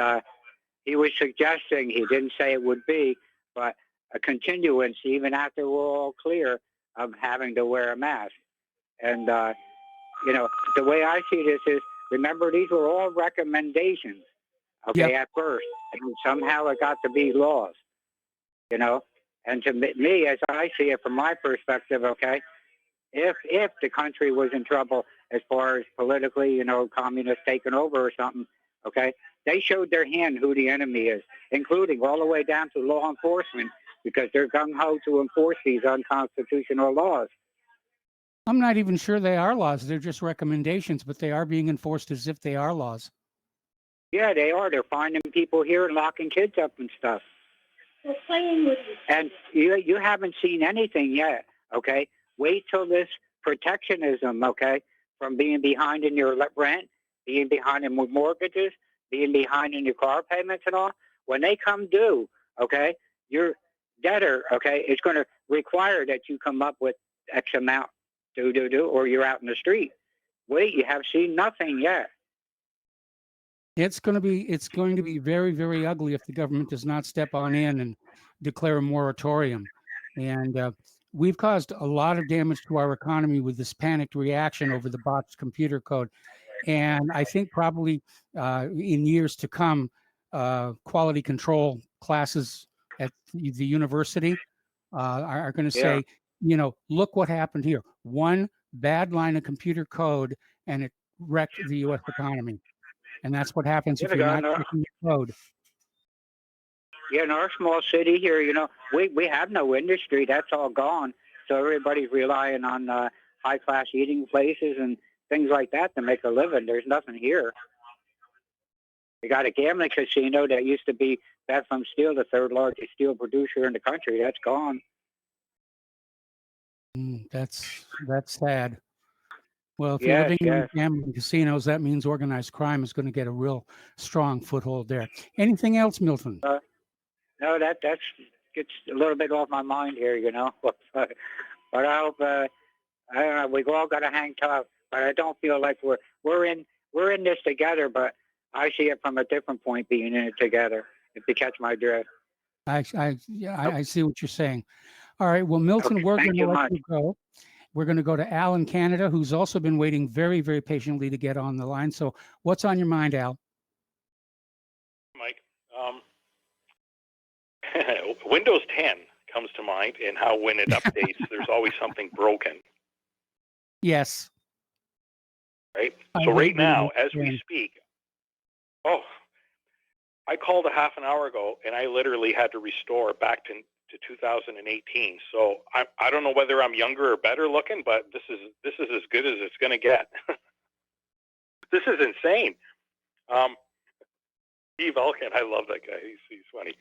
Speaker 14: he was suggesting, he didn't say it would be, but a continuance even after we're all clear of having to wear a mask. And, the way I see this is, remember, these were all recommendations, okay, at first. And somehow it got to be laws, And to me, as I see it from my perspective, okay, if the country was in trouble as far as politically, communists taking over or something, okay, they showed their hand who the enemy is, including all the way down to law enforcement, because they're gung-ho to enforce these unconstitutional laws.
Speaker 3: I'm not even sure they are laws. They're just recommendations, but they are being enforced as if they are laws.
Speaker 14: Yeah, they are. They're finding people here and locking kids up and stuff.
Speaker 16: We're playing with you.
Speaker 14: And you haven't seen anything yet, okay? Wait till this protectionism, okay, from being behind in your rent, being behind in mortgages, being behind in your car payments and all. When they come due, okay, your debtor, okay, is going to require that you come up with X amount, or you're out in the street. Wait, you have seen nothing yet.
Speaker 3: It's going to be very, very ugly if the government does not step on in and declare a moratorium. And we've caused a lot of damage to our economy with this panicked reaction over the botched computer code. And I think probably in years to come, quality control classes at the university are going to say, look what happened here. One bad line of computer code and it wrecked the U.S. economy. And that's what happens if you're not checking the code.
Speaker 14: Yeah, in our small city here, we have no industry. That's all gone. So everybody's relying on high-class eating places and things like that to make a living. There's nothing here. You got a gambling casino that used to be Bethlehem Steel, the third largest steel producer in the country. That's gone.
Speaker 3: That's sad. Well, if you're living in gambling casinos, that means organized crime is going to get a real strong foothold there. Anything else, Milton?
Speaker 14: No, that gets a little bit off my mind here, But I hope I don't know. We've all got to hang tough. But I don't feel like we're in this together. But I see it from a different point, being in it together. If you catch my drift.
Speaker 3: I see what you're saying. All right. Well, Milton, we're going to let you go. We're going to go to Al in Canada, who's also been waiting very, very patiently to get on the line. So what's on your mind, Al?
Speaker 23: Mike, Windows 10 comes to mind, and how when it updates, there's always something broken.
Speaker 3: Yes.
Speaker 23: Right? So right now, as we speak, I called a half an hour ago, and I literally had to restore back to 2018. So I don't know whether I'm younger or better looking, but this is as good as it's going to get. This is insane. Steve Elkin, I love that guy. He's funny.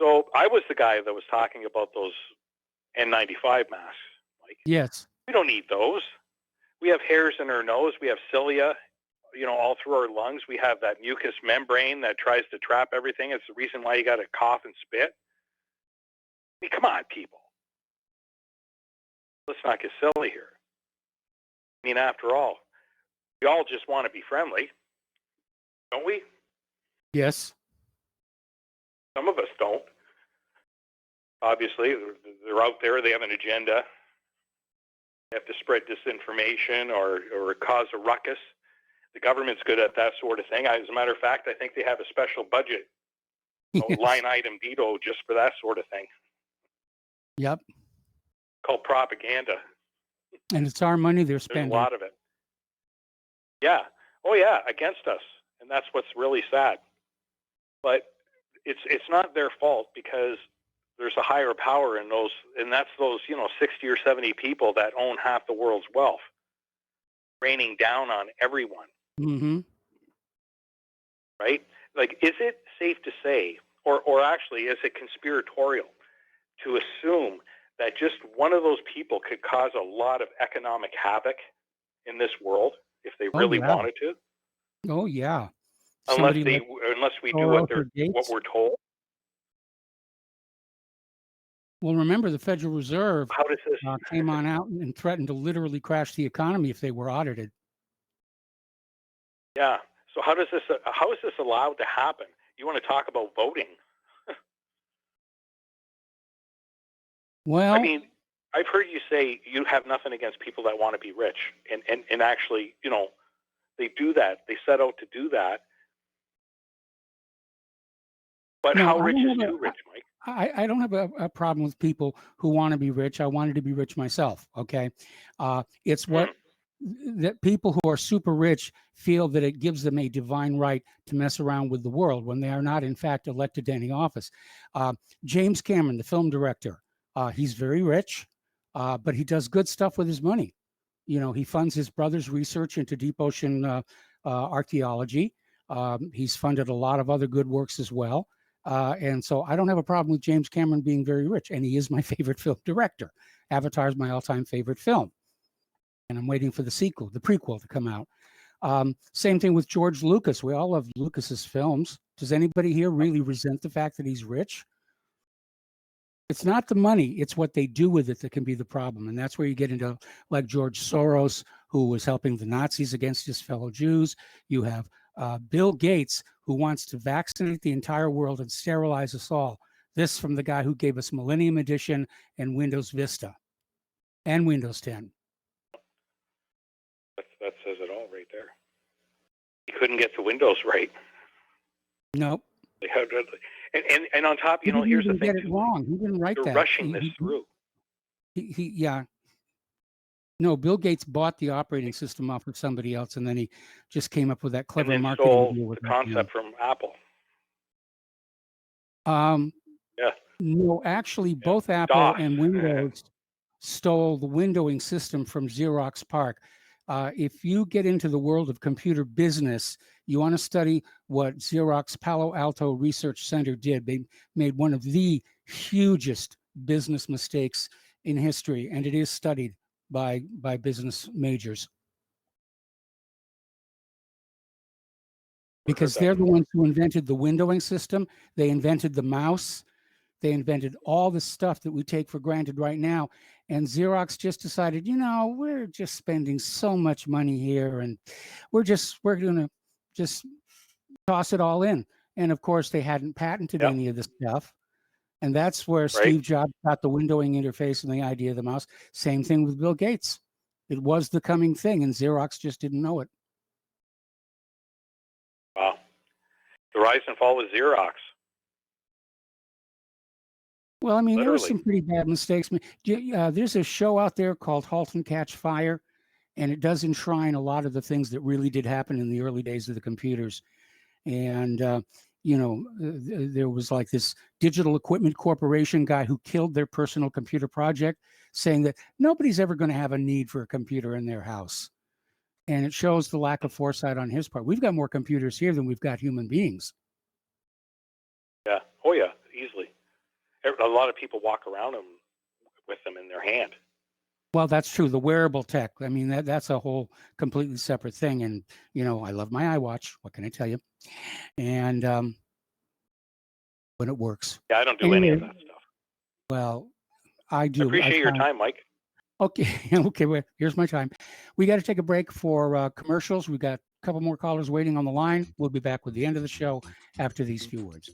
Speaker 23: So I was the guy that was talking about those N95 masks. Like,
Speaker 3: Yes.
Speaker 23: we don't need those. We have hairs in our nose. We have cilia, all through our lungs. We have that mucous membrane that tries to trap everything. It's the reason why you got to cough and spit. I mean, come on, people. Let's not get silly here. I mean, after all, we all just want to be friendly, don't we?
Speaker 3: Yes.
Speaker 23: Some of us don't. Obviously, they're out there. They have an agenda. They have to spread disinformation or cause a ruckus. The government's good at that sort of thing. As a matter of fact, I think they have a special budget, line item dito, just for that sort of thing,
Speaker 3: Yep.
Speaker 23: called propaganda.
Speaker 3: And it's our money they're
Speaker 23: There's
Speaker 3: spending.
Speaker 23: a lot of it. Yeah. Oh, yeah, against us. And that's what's really sad. But it's not their fault, because there's a higher power in those, and that's those 60 or 70 people that own half the world's wealth, raining down on everyone.
Speaker 3: Mm-hmm.
Speaker 23: Right? Like, is it safe to say, or actually, is it conspiratorial to assume that just one of those people could cause a lot of economic havoc in this world if they really
Speaker 3: yeah.
Speaker 23: wanted to?
Speaker 3: Oh, yeah.
Speaker 23: Unless
Speaker 3: Somebody
Speaker 23: unless we do
Speaker 3: Soros
Speaker 23: what
Speaker 3: or Gates.
Speaker 23: we're told.
Speaker 3: Well, remember, the Federal Reserve
Speaker 23: How does this?
Speaker 3: came on out and threatened to literally crash the economy if they were audited.
Speaker 23: Yeah. So how is this allowed to happen? You want to talk about voting?
Speaker 3: Well,
Speaker 23: I mean, I've heard you say you have nothing against people that want to be rich, and actually, they do that. They set out to do that. But
Speaker 3: no,
Speaker 23: how
Speaker 3: I
Speaker 23: rich
Speaker 3: don't
Speaker 23: is
Speaker 3: have
Speaker 23: too rich, Mike?
Speaker 3: I don't have a problem with people who want to be rich. I wanted to be rich myself. Okay. It's what that people who are super rich feel that it gives them a divine right to mess around with the world when they are not, in fact, elected to any office. James Cameron, the film director, he's very rich, but he does good stuff with his money. He funds his brother's research into deep ocean archaeology. He's funded a lot of other good works as well. And so I don't have a problem with James Cameron being very rich. And he is my favorite film director. Avatar is my all-time favorite film. And I'm waiting for the prequel to come out. Same thing with George Lucas. We all love Lucas's films. Does anybody here really resent the fact that he's rich? It's not the money, it's what they do with it that can be the problem. And that's where you get into like George Soros, who was helping the Nazis against his fellow Jews. You have Bill Gates, who wants to vaccinate the entire world and sterilize us all. This from the guy who gave us Millennium Edition and Windows Vista and Windows 10.
Speaker 23: That says it all right there. He couldn't get the Windows right.
Speaker 3: Nope.
Speaker 23: And on top,
Speaker 3: He didn't
Speaker 23: here's the
Speaker 3: even
Speaker 23: thing.
Speaker 3: get it wrong. He didn't write
Speaker 23: They're
Speaker 3: that.
Speaker 23: rushing this through.
Speaker 3: Yeah. No, Bill Gates bought the operating system off of somebody else, and then he just came up with that clever
Speaker 23: And
Speaker 3: marketing
Speaker 23: stole
Speaker 3: deal with
Speaker 23: the
Speaker 3: that,
Speaker 23: concept from Apple. Yeah.
Speaker 3: No, actually, both Apple
Speaker 23: DOS.
Speaker 3: and Windows stole the windowing system from Xerox PARC. If you get into the world of computer business, you want to study what Xerox Palo Alto Research Center did. They made one of the hugest business mistakes in history, and it is studied by business majors. Because they're the ones who invented the windowing system. They invented the mouse. They invented all the stuff that we take for granted right now. And Xerox just decided, we're just spending so much money here, and we're going to just toss it all in. And of course, they hadn't patented any of this stuff. And that's where Steve Jobs got the windowing interface and the idea of the mouse. Same thing with Bill Gates. It was the coming thing, and Xerox just didn't know it.
Speaker 23: Wow. The rise and fall of Xerox.
Speaker 3: Well, I mean, there were
Speaker 23: Literally.
Speaker 3: some pretty bad mistakes. There's a show out there called *Halt and Catch Fire*, and it does enshrine a lot of the things that really did happen in the early days of the computers. And, there was like this Digital Equipment Corporation guy who killed their personal computer project, saying that nobody's ever going to have a need for a computer in their house. And it shows the lack of foresight on his part. We've got more computers here than we've got human beings.
Speaker 23: Yeah. Oh, yeah, easily. A lot of people walk around with them in their hand.
Speaker 3: Well, that's true. The wearable tech. I mean, that's a whole completely separate thing. And, you know, I love my iWatch. What can I tell you? And when it works.
Speaker 23: Yeah, I don't do any of that stuff.
Speaker 3: Well, I do.
Speaker 23: I appreciate your time, Mike.
Speaker 3: Okay. Okay. Well, here's my time. We got to take a break for commercials. We've got a couple more callers waiting on the line. We'll be back with the end of the show after these few words.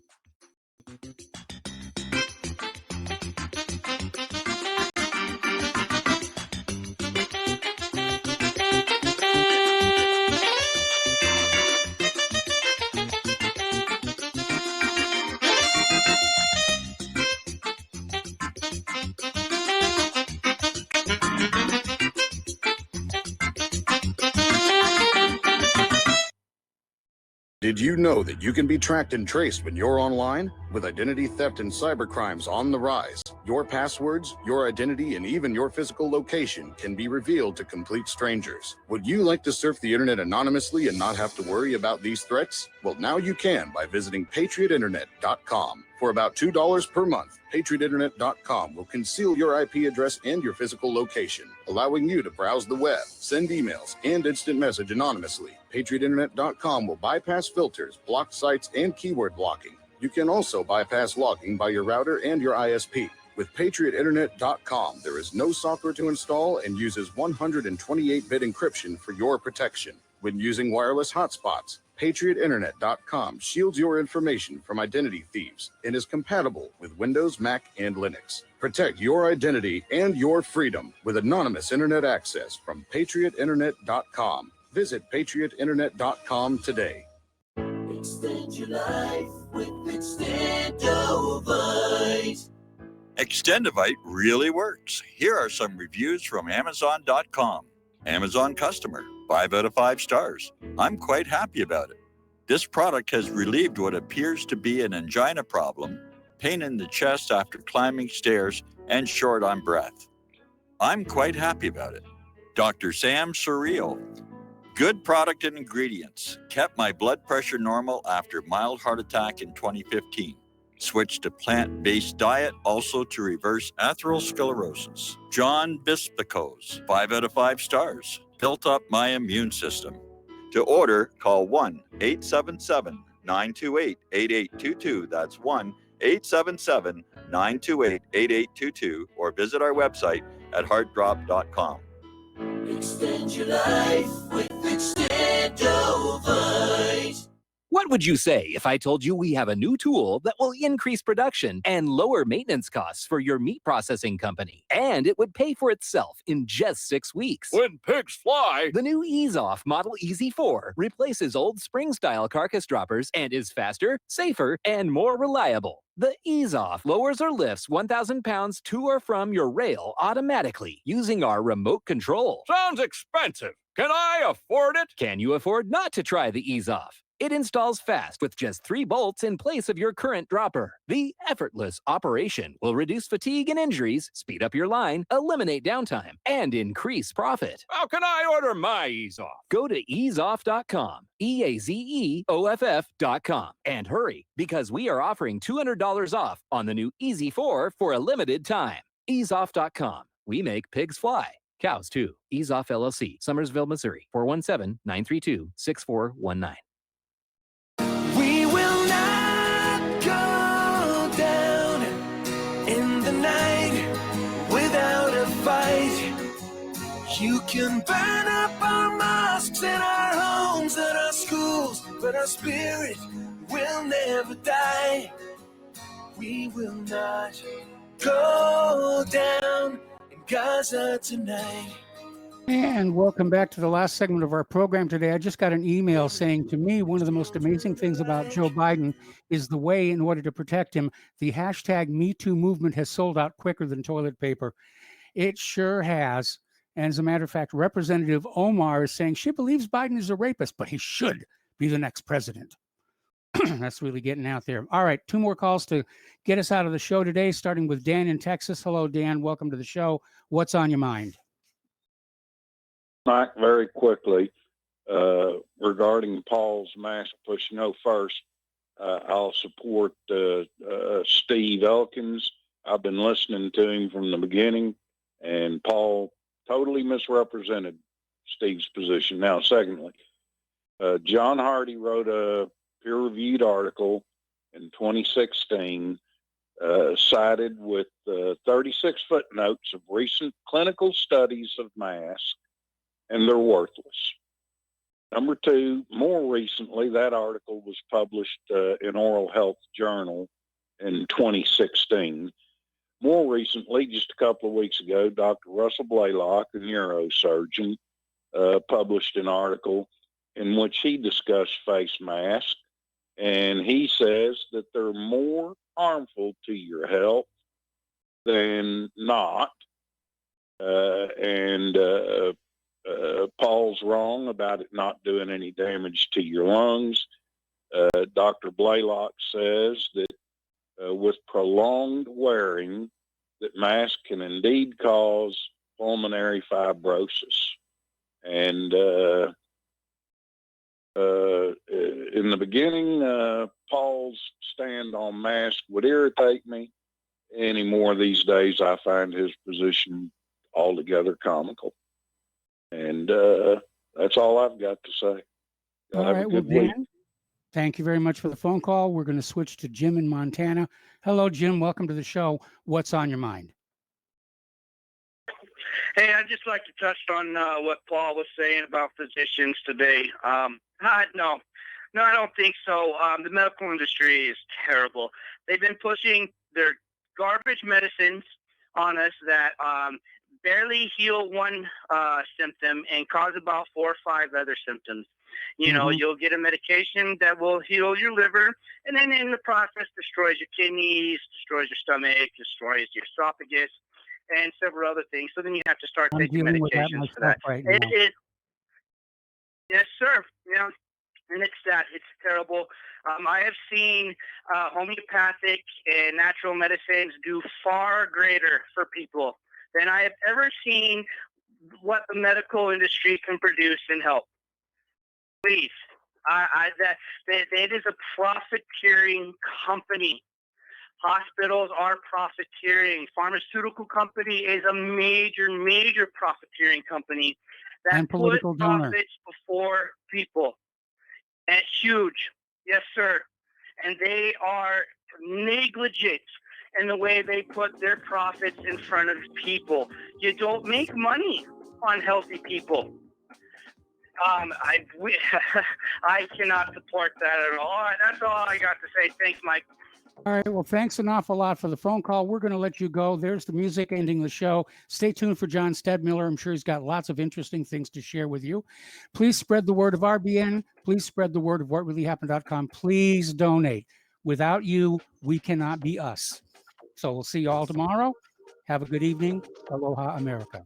Speaker 11: Did you know that you can be tracked and traced when you're online? With identity theft and cybercrimes on the rise, your passwords, your identity, and even your physical location can be revealed to complete strangers. Would you like to surf the internet anonymously and not have to worry about these threats? Well, now you can by visiting patriotinternet.com. For about $2 per month, patriotinternet.com will conceal your IP address and your physical location, allowing you to browse the web, send emails, and instant message anonymously. patriotinternet.com will bypass filters, block sites, and keyword blocking. You can also bypass logging by your router and your ISP. With patriotinternet.com, there is no software to install and uses 128-bit encryption for your protection. When using wireless hotspots, patriotinternet.com shields your information from identity thieves and is compatible with Windows, Mac, and Linux. Protect your identity and your freedom with anonymous internet access from patriotinternet.com. Visit patriotinternet.com today.
Speaker 18: Extend your life with Extendovite.
Speaker 17: Extendovite really works. Here are some reviews from Amazon.com. Amazon customer, 5 out of 5 stars. I'm quite happy about it. This product has relieved what appears to be an angina problem, pain in the chest after climbing stairs, and short on breath. I'm quite happy about it. Dr. Sam Surreal. Good product and ingredients. Kept my blood pressure normal after mild heart attack in 2015. Switched to plant-based diet also to reverse atherosclerosis. John Bispicos, 5 out of 5 stars. Built up my immune system. To order, call 1-877-928-8822. That's 1-877-928-8822 or visit our website at heartdrop.com.
Speaker 18: Extend your life with Extendovite.
Speaker 13: What would you say if I told you we have a new tool that will increase production and lower maintenance costs for your meat processing company? And it would pay for itself in just 6 weeks.
Speaker 6: When pigs fly!
Speaker 13: The new Ease Off Model Easy 4 replaces old spring-style carcass droppers and is faster, safer, and more reliable. The Ease Off lowers or lifts 1,000 pounds to or from your rail automatically using our remote control.
Speaker 6: Sounds expensive. Can I afford it?
Speaker 13: Can you afford not to try the Ease Off? It installs fast with just 3 bolts in place of your current dropper. The effortless operation will reduce fatigue and injuries, speed up your line, eliminate downtime, and increase profit.
Speaker 6: How can I order my Ease Off?
Speaker 13: Go to easeoff.com, EAZEOFF.com, and hurry because we are offering $200 off on the new Easy 4 for a limited time. Easeoff.com. We make pigs fly. Cows too. Ease Off LLC, Summersville, Missouri, 417-932-6419.
Speaker 18: We will not go down in the night without a fight. You can burn up our mosques and our homes and our schools, but our spirit will never die. We will not go down in Gaza tonight.
Speaker 3: And welcome back to the last segment of our program today. I just got an email saying to me, one of the most amazing things about Joe Biden is the way, in order to protect him, the hashtag #MeToo movement has sold out quicker than toilet paper. It sure has. And as a matter of fact, Representative Omar is saying she believes Biden is a rapist, but he should be the next president. That's really getting out there. All right, 2 more calls to get us out of the show today, starting with Dan in Texas. Hello, Dan. Welcome to the show. What's on your mind?
Speaker 19: Mike, very quickly,
Speaker 2: regarding Paul's mask push, first, I'll support Steve Elkins. I've been listening to him from the beginning, and Paul totally misrepresented Steve's position. Now, secondly, John Hardy wrote a peer-reviewed article in 2016, cited with 36 footnotes of recent clinical studies of masks, and they're worthless. Number two, more recently, that article was published in Oral Health Journal in 2016. More recently, just a couple of weeks ago, Dr. Russell Blaylock, a neurosurgeon, published an article in which he discussed face masks, and he says that they're more harmful to your health than not. Paul's wrong about it not doing any damage to your lungs. Dr. Blaylock says that with prolonged wearing, that masks can indeed cause pulmonary fibrosis. And in the beginning, Paul's stand on masks would irritate me. Any more these days, I find his position altogether comical. And that's all I've got to say.
Speaker 3: All right, well, Dan, thank you very much for the phone call. We're going to switch to Jim in Montana. Hello, Jim. Welcome to the show. What's on your mind?
Speaker 19: Hey, I'd just like to touch on what Paul was saying about physicians today. No, I don't think so. The medical industry is terrible. They've been pushing their garbage medicines on us that barely heal one symptom and cause about 4 or 5 other symptoms. You know, you'll get a medication that will heal your liver, and then in the process destroys your kidneys, destroys your stomach, destroys your esophagus, and several other things. So then you have to start taking medications for that.
Speaker 3: Right now.
Speaker 19: Yes, sir. You know, and it's terrible. I have seen homeopathic and natural medicines do far greater for people than I have ever seen what the medical industry can produce and help. Please, that is a profiteering company. Hospitals are profiteering. Pharmaceutical company is a major profiteering company that
Speaker 3: And political
Speaker 19: put
Speaker 3: donor.
Speaker 19: profits before people. And it's huge. Yes, sir. And they are negligent in the way they put their profits in front of people. You don't make money on healthy people. I cannot support that at all. All right, that's all I got to say. Thanks, Mike.
Speaker 3: All right. Well, thanks an awful lot for the phone call. We're going to let you go. There's the music ending the show. Stay tuned for John Stedmiller. I'm sure he's got lots of interesting things to share with you. Please spread the word of RBN. Please spread the word of whatreallyhappened.com. Please donate. Without you, we cannot be us. So we'll see you all tomorrow. Have a good evening. Aloha, America.